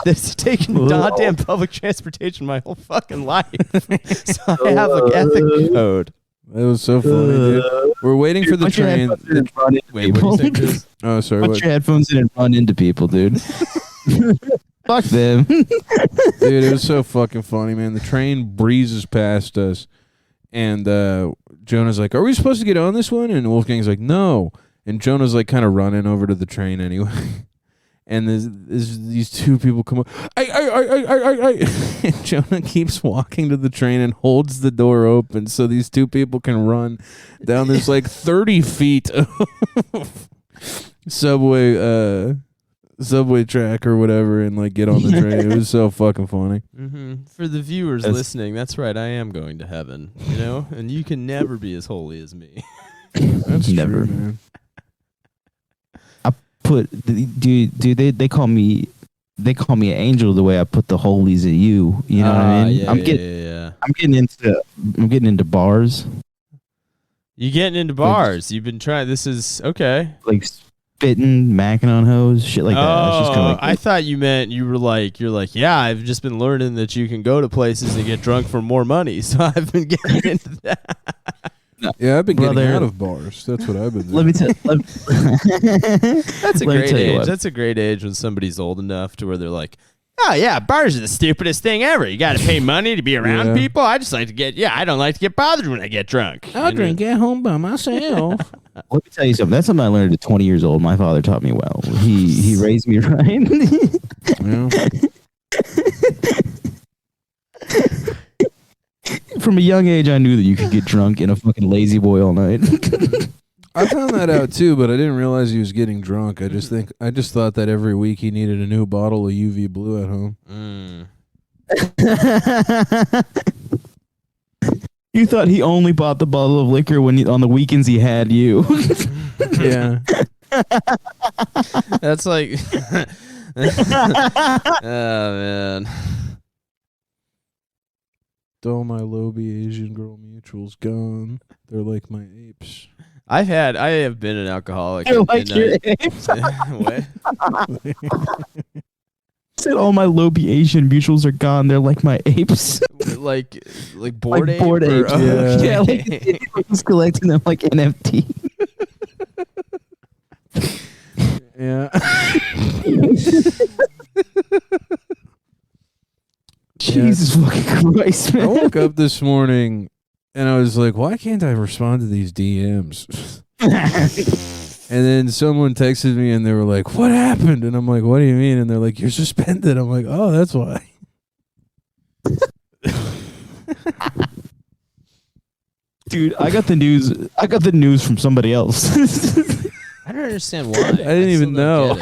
that's taken goddamn public transportation my whole fucking life. So I have an ethic code. That was so funny, dude. We're waiting for the Put your train. headphones in and run into Wait, what do you people. say, Chris? Oh, sorry. Put What? your headphones in and run into people, dude. Fuck them. Dude, it was so fucking funny, man. The train breezes past us, and Jonah's like, "Are we supposed to get on this one?" And Wolfgang's like, "No." And Jonah's like, kind of running over to the train anyway. And these two people come up. And Jonah keeps walking to the train and holds the door open so these two people can run down this like 30 feet of subway track or whatever and like get on the train. It was so fucking funny. Mm-hmm. For the viewers listening, that's right. I am going to heaven, and you can never be as holy as me. That's Never. true, man. Dude, they call me an angel the way I put the holies at you. You know what I mean? Yeah, I'm getting into bars, You getting into bars? You've been trying. This is okay. like spitting, macking on hoes, shit like that. It's just kinda like, I thought you meant you're like, yeah, I've just been learning that you can go to places and get drunk for more money, so I've been getting into that. Yeah, I've been getting Brother. out of bars. That's what I've been doing. let me tell. That's a Let me great tell you age. what. That's a great age when somebody's old enough to where they're like, oh yeah, bars are the stupidest thing ever. You got to pay money to be around Yeah. people. I just like to get, I don't like to get bothered when I get drunk. I'll drink at home by myself. Let me tell you something. That's something I learned at 20 years old. My father taught me well. He raised me right. Yeah. From a young age, I knew that you could get drunk in a fucking lazy boy all night. I found that out too, but I didn't realize he was getting drunk. I just thought that every week he needed a new bottle of UV Blue at home. You thought he only bought the bottle of liquor when on the weekends he had you. Yeah. That's like, oh man. All my Lobby Asian girl mutuals gone. They're like my apes. I have been an alcoholic. You're and like your apes. what? Said all my Lobby Asian mutuals are gone. They're like my apes. like bored Like ape? bored or- apes. Yeah. Yeah, like okay. he's collecting them like NFT. Yeah. Jesus fucking Christ, I man. woke up this morning and I was like, why can't I respond to these DMs? And then someone texted me and they were like, what happened? And I'm like, what do you mean? And they're like, you're suspended. I'm like, oh, that's why. Dude, I got the news. I got the news from somebody else. I don't understand why. I didn't even know.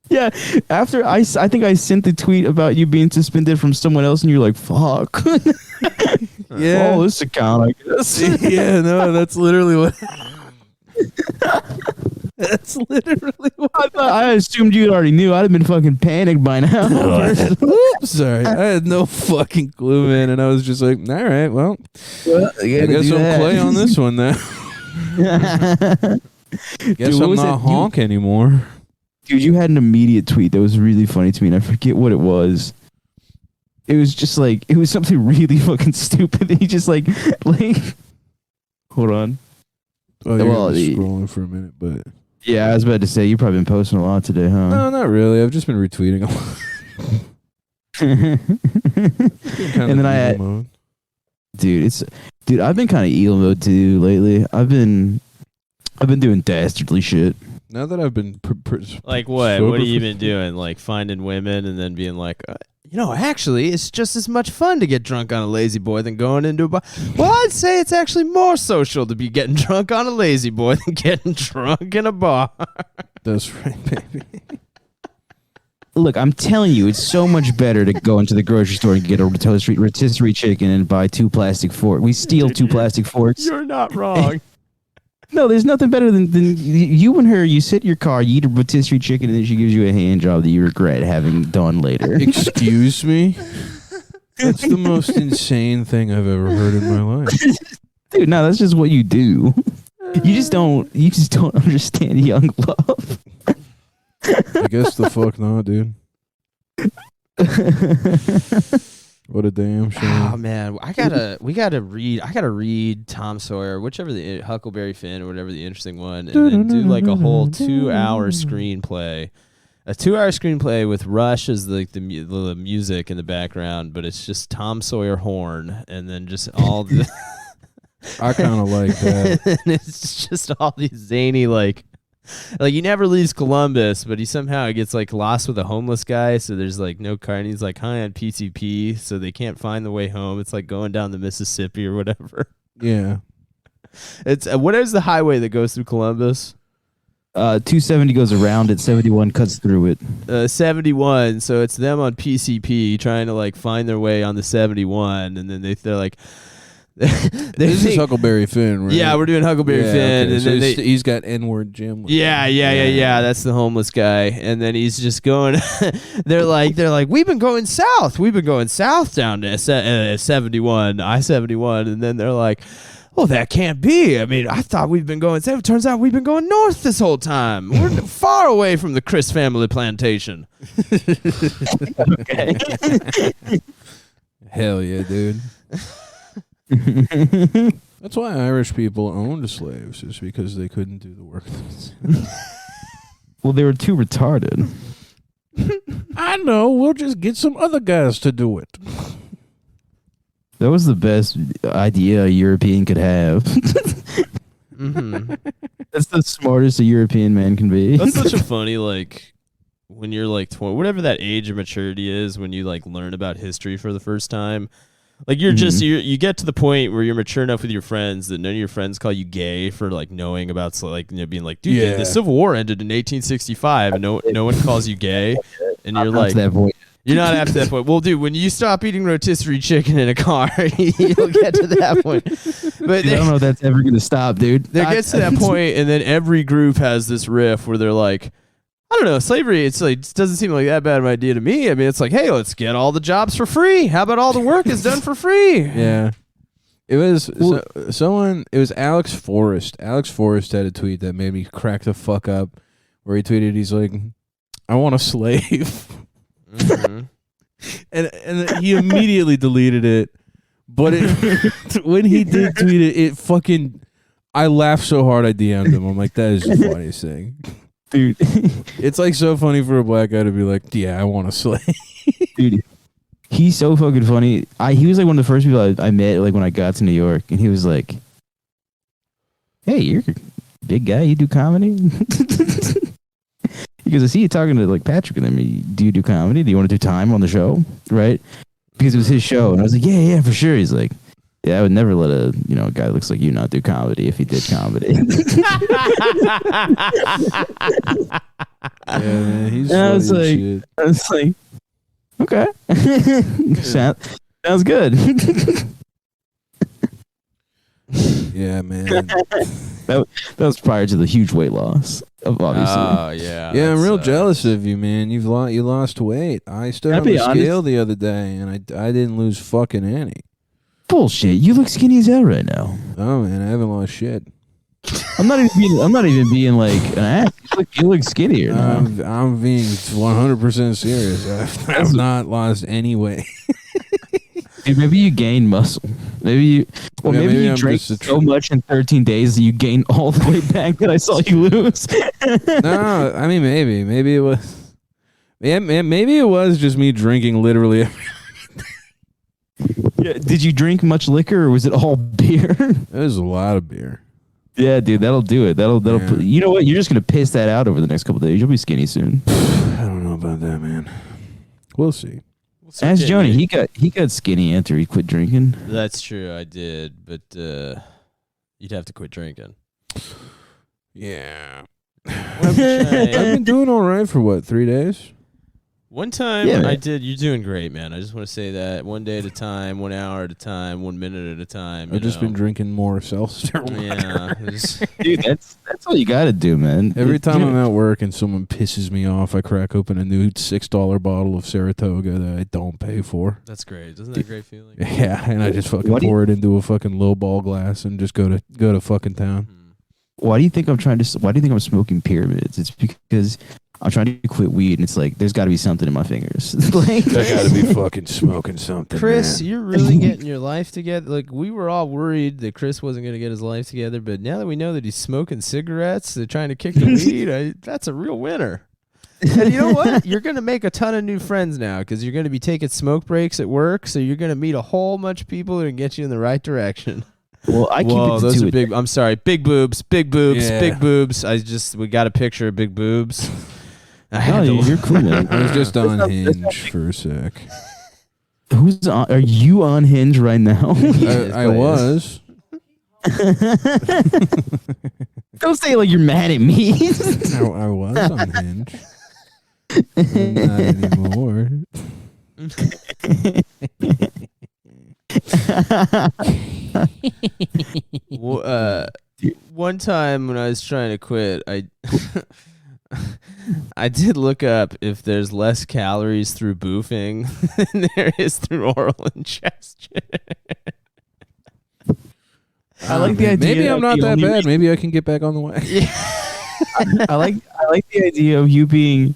Yeah, after I think I sent the tweet about you being suspended from someone else, and you're like, "Fuck." Yeah. Oh, this account, I guess. Yeah, no, that's literally what. That's literally what. I assumed you already knew. I'd have been fucking panicked by now. Oops, sorry, I had no fucking clue, man, and I was just like, all right, well, I guess I'll play on this one now. Guess Dude, what I'm was not it? honk anymore. Dude, you had an immediate tweet that was really funny to me, and I forget what it was. It was just like, it was something really fucking stupid. And he just like, hold on. Oh, you're Well, scrolling for a minute, but Yeah, I was about to say, you've probably been posting a lot today, huh? no, not really. I've just been retweeting a lot. And then I had, dude, I've been kind of eel mode too lately. I've been doing dastardly shit. Now that I've been Like what? sober What have you for- been doing? Like finding women and then being like, actually, it's just as much fun to get drunk on a lazy boy than going into a bar. Well, I'd say it's actually more social to be getting drunk on a lazy boy than getting drunk in a bar. That's right, baby. Look, I'm telling you, it's so much better to go into the grocery store and get a rotisserie chicken and buy 2 plastic forks. We steal 2 plastic forks. You're not wrong. No, there's nothing better than you and her. You sit in your car, you eat a rotisserie chicken, and then she gives you a hand job that you regret having done later. Excuse me? That's the most insane thing I've ever heard in my life. Dude, no, that's just what you do. You just don't understand young love. I guess the fuck not, dude. What a damn shame. Oh man, we gotta read Tom Sawyer, whichever the Huckleberry Finn or whatever the interesting one, and then do like a whole 2-hour screenplay. A 2-hour screenplay with Rush as the music in the background, but it's just Tom Sawyer horn, and then just all the. I kind of like that. And it's just all these zany like he never leaves Columbus, but he somehow gets like lost with a homeless guy. So there's like no car, and he's like high on PCP, so they can't find the way home. It's like going down the Mississippi or whatever. Yeah. It's what is the highway that goes through Columbus? 270 goes around it, 71 cuts through it. 71. So it's them on PCP trying to like find their way on the 71, and then they're like. This is Huckleberry Finn, right? Yeah, we're doing Huckleberry Finn, okay. and So then he's got N-word Jim. With Yeah. That's the homeless guy, and then he's just going. they're like, we've been going south down to 71, I-71, and then they're like, well, that can't be. I mean, I thought we've been going south. Turns out we've been going north this whole time. We're far away from the Chris family plantation. Okay. Hell yeah, dude. That's why Irish people owned slaves, is because they couldn't do the work. Well, they were too retarded. I know. We'll just get some other guys to do it. That was the best idea a European could have. Mm-hmm. That's the smartest a European man can be. That's such a funny, like, when you're like 20, whatever that age of maturity is, when you like learn about history for the first time. Like you're just you get to the point where you're mature enough with your friends that none of your friends call you gay for like knowing about being like, dude, Yeah. the Civil War ended in 1865 and no one calls you gay, and you're like, that point. you're not after that point. Well, dude, when you stop eating rotisserie chicken in a car, you'll get to that point. But Dude, I don't know if that's ever gonna stop, dude. there gets to that point, and then every group has this riff where they're like, I don't know, slavery, it's like, it doesn't seem like that bad of an idea to me. I mean, it's like, hey, let's get all the jobs for free. How about all the work is done for free? Yeah. It was someone. It was Alex Forrest. Alex Forrest had a tweet that made me crack the fuck up, where he tweeted, he's like, "I want a slave," and he immediately deleted it. But when he did tweet it, it fucking. I laughed so hard I DM'd him. I'm like, that is the funniest thing, Dude. It's like so funny for a black guy to be like, "Yeah, I want a slave." Dude, he's so fucking funny. He was like one of the first people I met like when I got to New York, and he was like, "Hey, you're a big guy. You do comedy?" He goes, "I see you talking to like Patrick and them. Do you do comedy? Do you want to do time on the show?" Right? Because it was his show, and I was like, "Yeah, for sure." He's like, Yeah, I would never let a guy that looks like you not do comedy if he did comedy. Yeah, man, he's I funny was as like- shit. I was like, okay, sounds good. Yeah, man. That was prior to the huge weight loss, obviously. Oh yeah. Yeah, I'm that real sucks. jealous of you, man. You lost weight. I stood I'll on be the honest. scale the other day, and I didn't lose fucking any. Bullshit. You look skinny as hell right now. Oh man, I haven't lost shit. I'm not even being like an ass. You look skinnier now. I'm being 100% serious. I've not lost any weight. Dude, maybe you gain muscle. Maybe you maybe you I'm drank just a so much in 13 days that you gained all the weight back that I saw you lose. No, I mean maybe it was. Yeah, maybe it was just me drinking literally. Yeah, did you drink much liquor or was it all beer? There's a lot of beer. Yeah, dude, that'll do it. That'll Yeah. you know what? You're just gonna piss that out over the next couple days. You'll be skinny soon. I don't know about that, man. We'll see. Ask Joni. He got skinny after he quit drinking. That's true. I did, but you'd have to quit drinking. Yeah. I've I've been doing all right for 3 days? One time Yeah, I man. did. You're doing great, man. I just want to say that 1 day at a time, 1 hour at a time, 1 minute at a time. I've just been drinking more seltzer water. Yeah. it's- Dude, that's all you gotta do, man. Every time You I'm know, at work and someone pisses me off, I crack open a new $6 bottle of Saratoga that I don't pay for. That's great. Doesn't that a great feeling? Yeah, and I just fucking What do you- pour it into a fucking low ball glass and just go to fucking town. Hmm. why do you think I'm smoking pyramids? It's because I'm trying to quit weed, and it's like there's got to be something in my fingers. Like, I gotta be fucking smoking something, Chris, man. you're really getting your life together. Like, we were all worried that Chris wasn't going to get his life together, but now that we know that he's smoking cigarettes, they're trying to kick the weed, that's a real winner. And you know what? You're going to make a ton of new friends now because you're going to be taking smoke breaks at work, so you're going to meet a whole bunch of people that can get you in the right direction. well, I keep Whoa, it to those two are a big. I'm sorry, big boobs, big boobs, Yeah. big boobs. We got a picture of big boobs. I No, had to- you're cool, man. I was just on not- Hinge for a sec. Who's on? Are you on Hinge right now? I was. Don't say it like you're mad at me. I was on Hinge. Not anymore. One time when I was trying to quit, I did look up if there's less calories through boofing than there is through oral ingestion. I like the idea. Maybe I'm that not the that only bad. reason- Maybe I can get back on the way. I like the idea of you being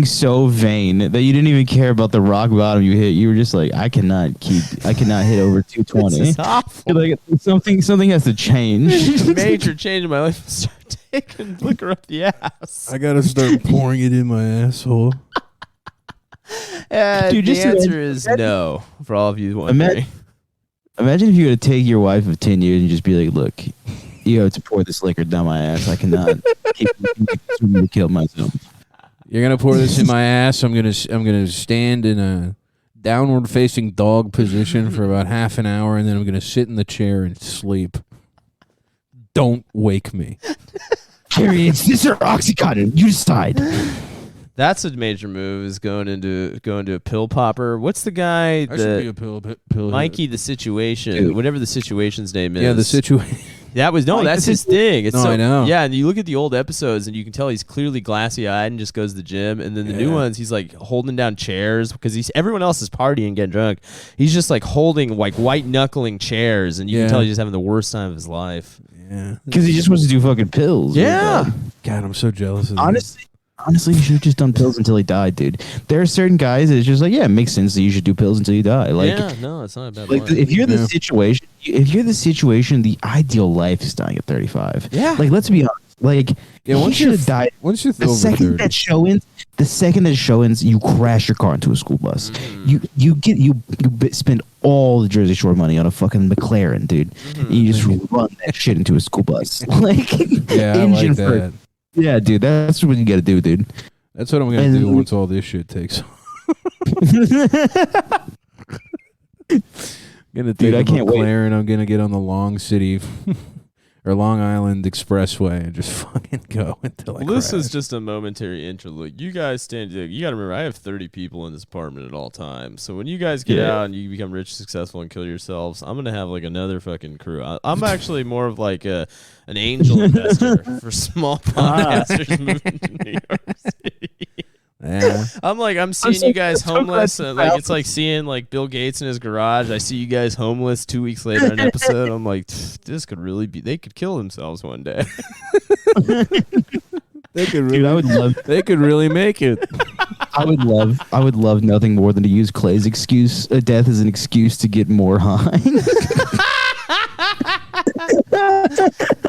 so vain that you didn't even care about the rock bottom you hit. You were just like, I cannot hit over 220. This is awful. You're like, something has to change. Major change in my life. Start taking liquor up the ass. I gotta start pouring it in my asshole. Dude, The just answer is no for all of you wondering. Imagine if you were to take your wife of 10 years and just be like, look, you have to pour this liquor down my ass. I cannot keep to kill myself. You're gonna pour this in my ass. I'm gonna stand in a downward facing dog position for about half an hour, and then I'm gonna sit in the chair and sleep. Don't wake me. Carrie, it's this or Oxycontin. You decide. That's a major move. Is going into a pill popper. What's the guy? I should be a pill. Mikey, the situation, Dude. whatever the situation's name is. Yeah, the situation. That was Mike, that's this his thing. It's No, so, I know. Yeah, and you look at the old episodes, and you can tell he's clearly glassy-eyed and just goes to the gym. And then the new Yeah. ones, he's like holding down chairs because everyone else is partying, getting drunk. He's just like holding like white knuckling chairs, and you Yeah. can tell he's just having the worst time of his life. Yeah. Because he just wants to do fucking pills. Yeah. God, I'm so jealous of that. Honestly, you should have just done pills until he died, dude. There are certain guys that it's just like, yeah, it makes sense that you should do pills until you die. Like, yeah, no, it's not a bad like point. if you're the Yeah. situation, the ideal life is dying at 35. Yeah. Like, let's be honest. Like, Yeah, he once should you're have died. Once you're The over second 30. that show ends, you crash your car into a school bus. Mm-hmm. You spend all the Jersey Shore money on a fucking McLaren, dude. Mm-hmm. And you just run that shit into a school bus. Like, Yeah, I like that. Yeah, dude, that's what you got to do, dude. That's what I'm gonna And do then- once all this shit takes off. gonna Dude, take I a can't wait. McLaren. I'm gonna get on the Long City or Long Island Expressway and just fucking go until I Well, this crash. is just a momentary interlude. You guys stand. You got to remember, I have 30 people in this apartment at all times. So when you guys get Yeah. out and you become rich, successful, and kill yourselves, I'm gonna have like another fucking crew. I'm actually more of like an angel investor for small podcasters moving to New York City. Yeah. I'm seeing so- you guys I'm so glad homeless. you Like found it's like seeing like Bill Gates in his garage. I see you guys homeless 2 weeks later in an episode. I'm like, this could really be. They could kill themselves one day. They could Dude, I would love. They could really make it. I would love nothing more than to use Clay's death as an excuse to get more high.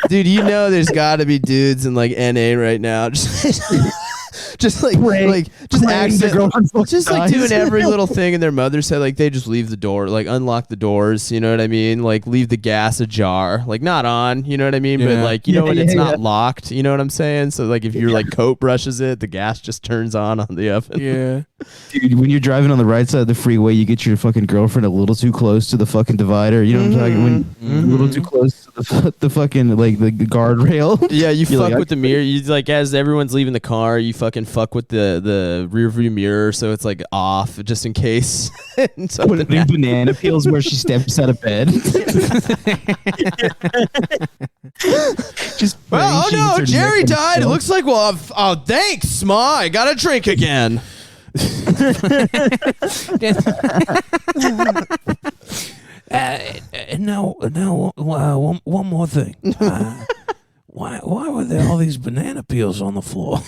Dude, you know there's got to be dudes in like NA right now, just like doing every little thing in their mother's head. Like they just leave the door, like unlock the doors. You know what I mean? Like leave the gas ajar, like not on. You know what I mean? But Yeah. like you know when it's Yeah. not locked. You know what I'm saying? So like if your like coat brushes it, the gas just turns on the oven. Yeah. Dude, when you're driving on the right side of the freeway, you get your fucking girlfriend a little too close to the fucking divider. You know what I'm talking? When a little too close to the fucking like the guardrail. Yeah, you You're fuck like, with the mirror. You like as everyone's leaving the car, you fucking fuck with the rear view mirror, so it's like off just in case. something Putting banana peels where she steps out of bed. Just Well, oh praying she hits no, her Jerry neck and died. It stuff. looks like, well, oh, thanks, Ma. I got a drink again. Now, one more thing. Why were there all these banana peels on the floor?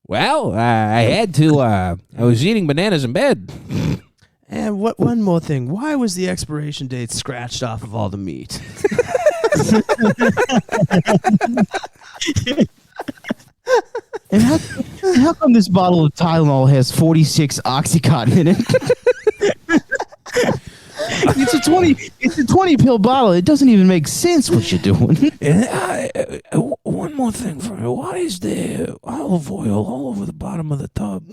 Well, I had to. I was eating bananas in bed. And one more thing. Why was the expiration date scratched off of all the meat? And how come this bottle of Tylenol has 46 Oxycontin in it? It's a 20 pill bottle. It doesn't even make sense what you're doing. And one more thing for me. Why is there olive oil all over the bottom of the tub?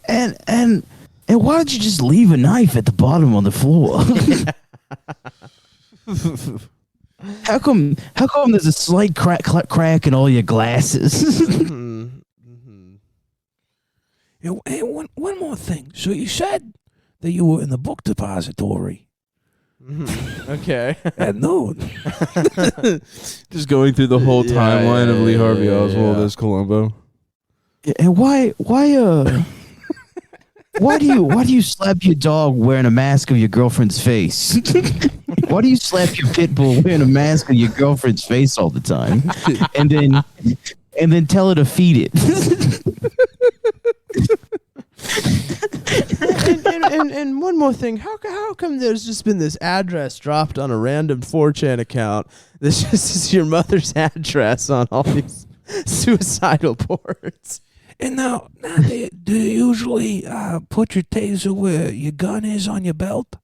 And why don't you just leave a knife at the bottom on the floor? How come there's a slight crack in all your glasses? Hey, one more thing. So you said that you were in the book depository Okay. at noon. Just going through the whole Yeah, timeline of Lee yeah, Harvey yeah, Oswald yeah. as Columbo. And why do you slap your dog wearing a mask of your girlfriend's face? Why do you slap your pit bull wearing a mask of your girlfriend's face all the time? And then tell her to feed it. and one more thing. How come there's just been this address dropped on a random 4chan account that's just is your mother's address on all these suicidal boards? And now do you usually put your taser where your gun is on your belt?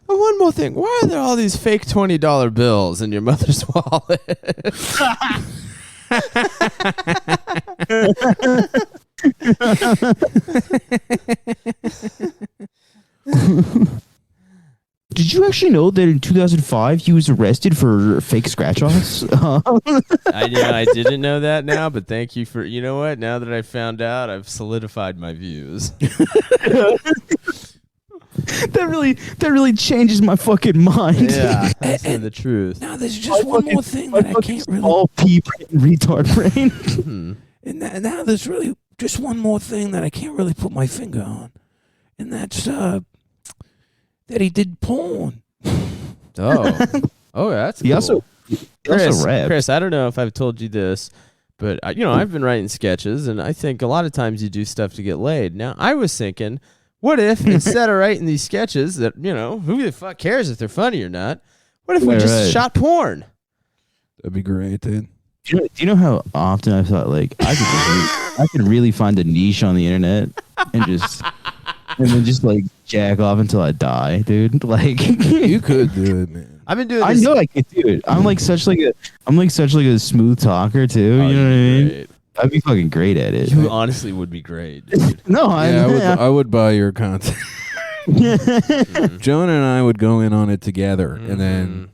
One more thing. Why are there all these fake $20 bills in your mother's wallet? Did you actually know that in 2005 he was arrested for fake scratch-offs? I didn't know that now, but thank you for, you know what? Now that I found out, I've solidified my views. That really changes my fucking mind. Yeah, that's the truth. Now there's just one more thing that I can't really. All pea brain, retard brain. And now there's really just one more thing that I can't really put my finger on, and that's that he did porn. Oh, that's cool. He also raps. Chris, I don't know if I've told you this, but I've been writing sketches, and I think a lot of times you do stuff to get laid. Now, I was thinking, what if instead of writing these sketches that, who the fuck cares if they're funny or not, what if we just shot porn? That'd be great, dude. Do you know how often I thought like I could really find a niche on the internet and then just like jack off until I die, dude? Like You could do it, man. I've been doing I this. know I could do it. I'm like such like a smooth talker too. Oh, you know what I mean? great. I'd be fucking great at it. You honestly would be great, dude. No, I would buy your content. Jonah and I would go in on it together, and then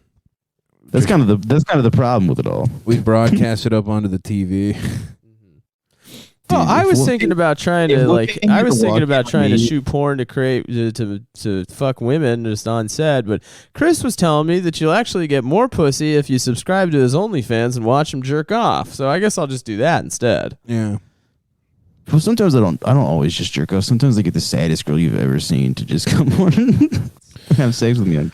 that's kind of the problem with it all. we'd broadcast it up onto the TV. Oh, I if was we're thinking about trying if to we're like. paying I you was to thinking watch about trying to me- shoot porn to create to fuck women just on set. But Chris was telling me that you'll actually get more pussy if you subscribe to his OnlyFans and watch him jerk off. So I guess I'll just do that instead. Yeah. Well, sometimes I don't always just jerk off. Sometimes I get the saddest girl you've ever seen to just come on and have sex with me.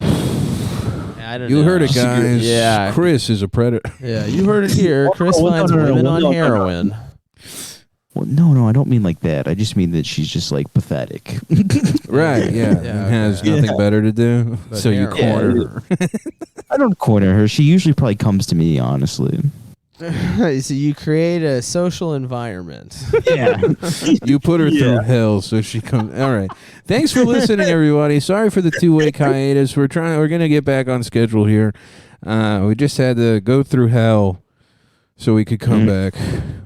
I don't You know. heard it, guys. Yeah, Chris is a predator. yeah. You heard it here. Chris no, finds no, no, women no, on no, no. heroin. Well, no, I don't mean like that. I just mean that she's just like pathetic. Right, yeah. Yeah, and has okay. nothing better to do. But So you heroin. corner her. I don't corner her. She usually probably comes to me, honestly. So you create a social environment. Yeah. You put her through hell so she comes. All right. Thanks for listening, everybody. Sorry for the 2-week hiatus. We're gonna get back on schedule here. We just had to go through hell so we could come back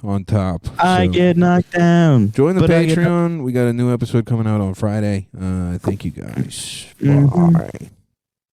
on top. I So get knocked down. join the but I get Patreon. We got a new episode coming out on Friday. Thank you guys. Mhm. Bye.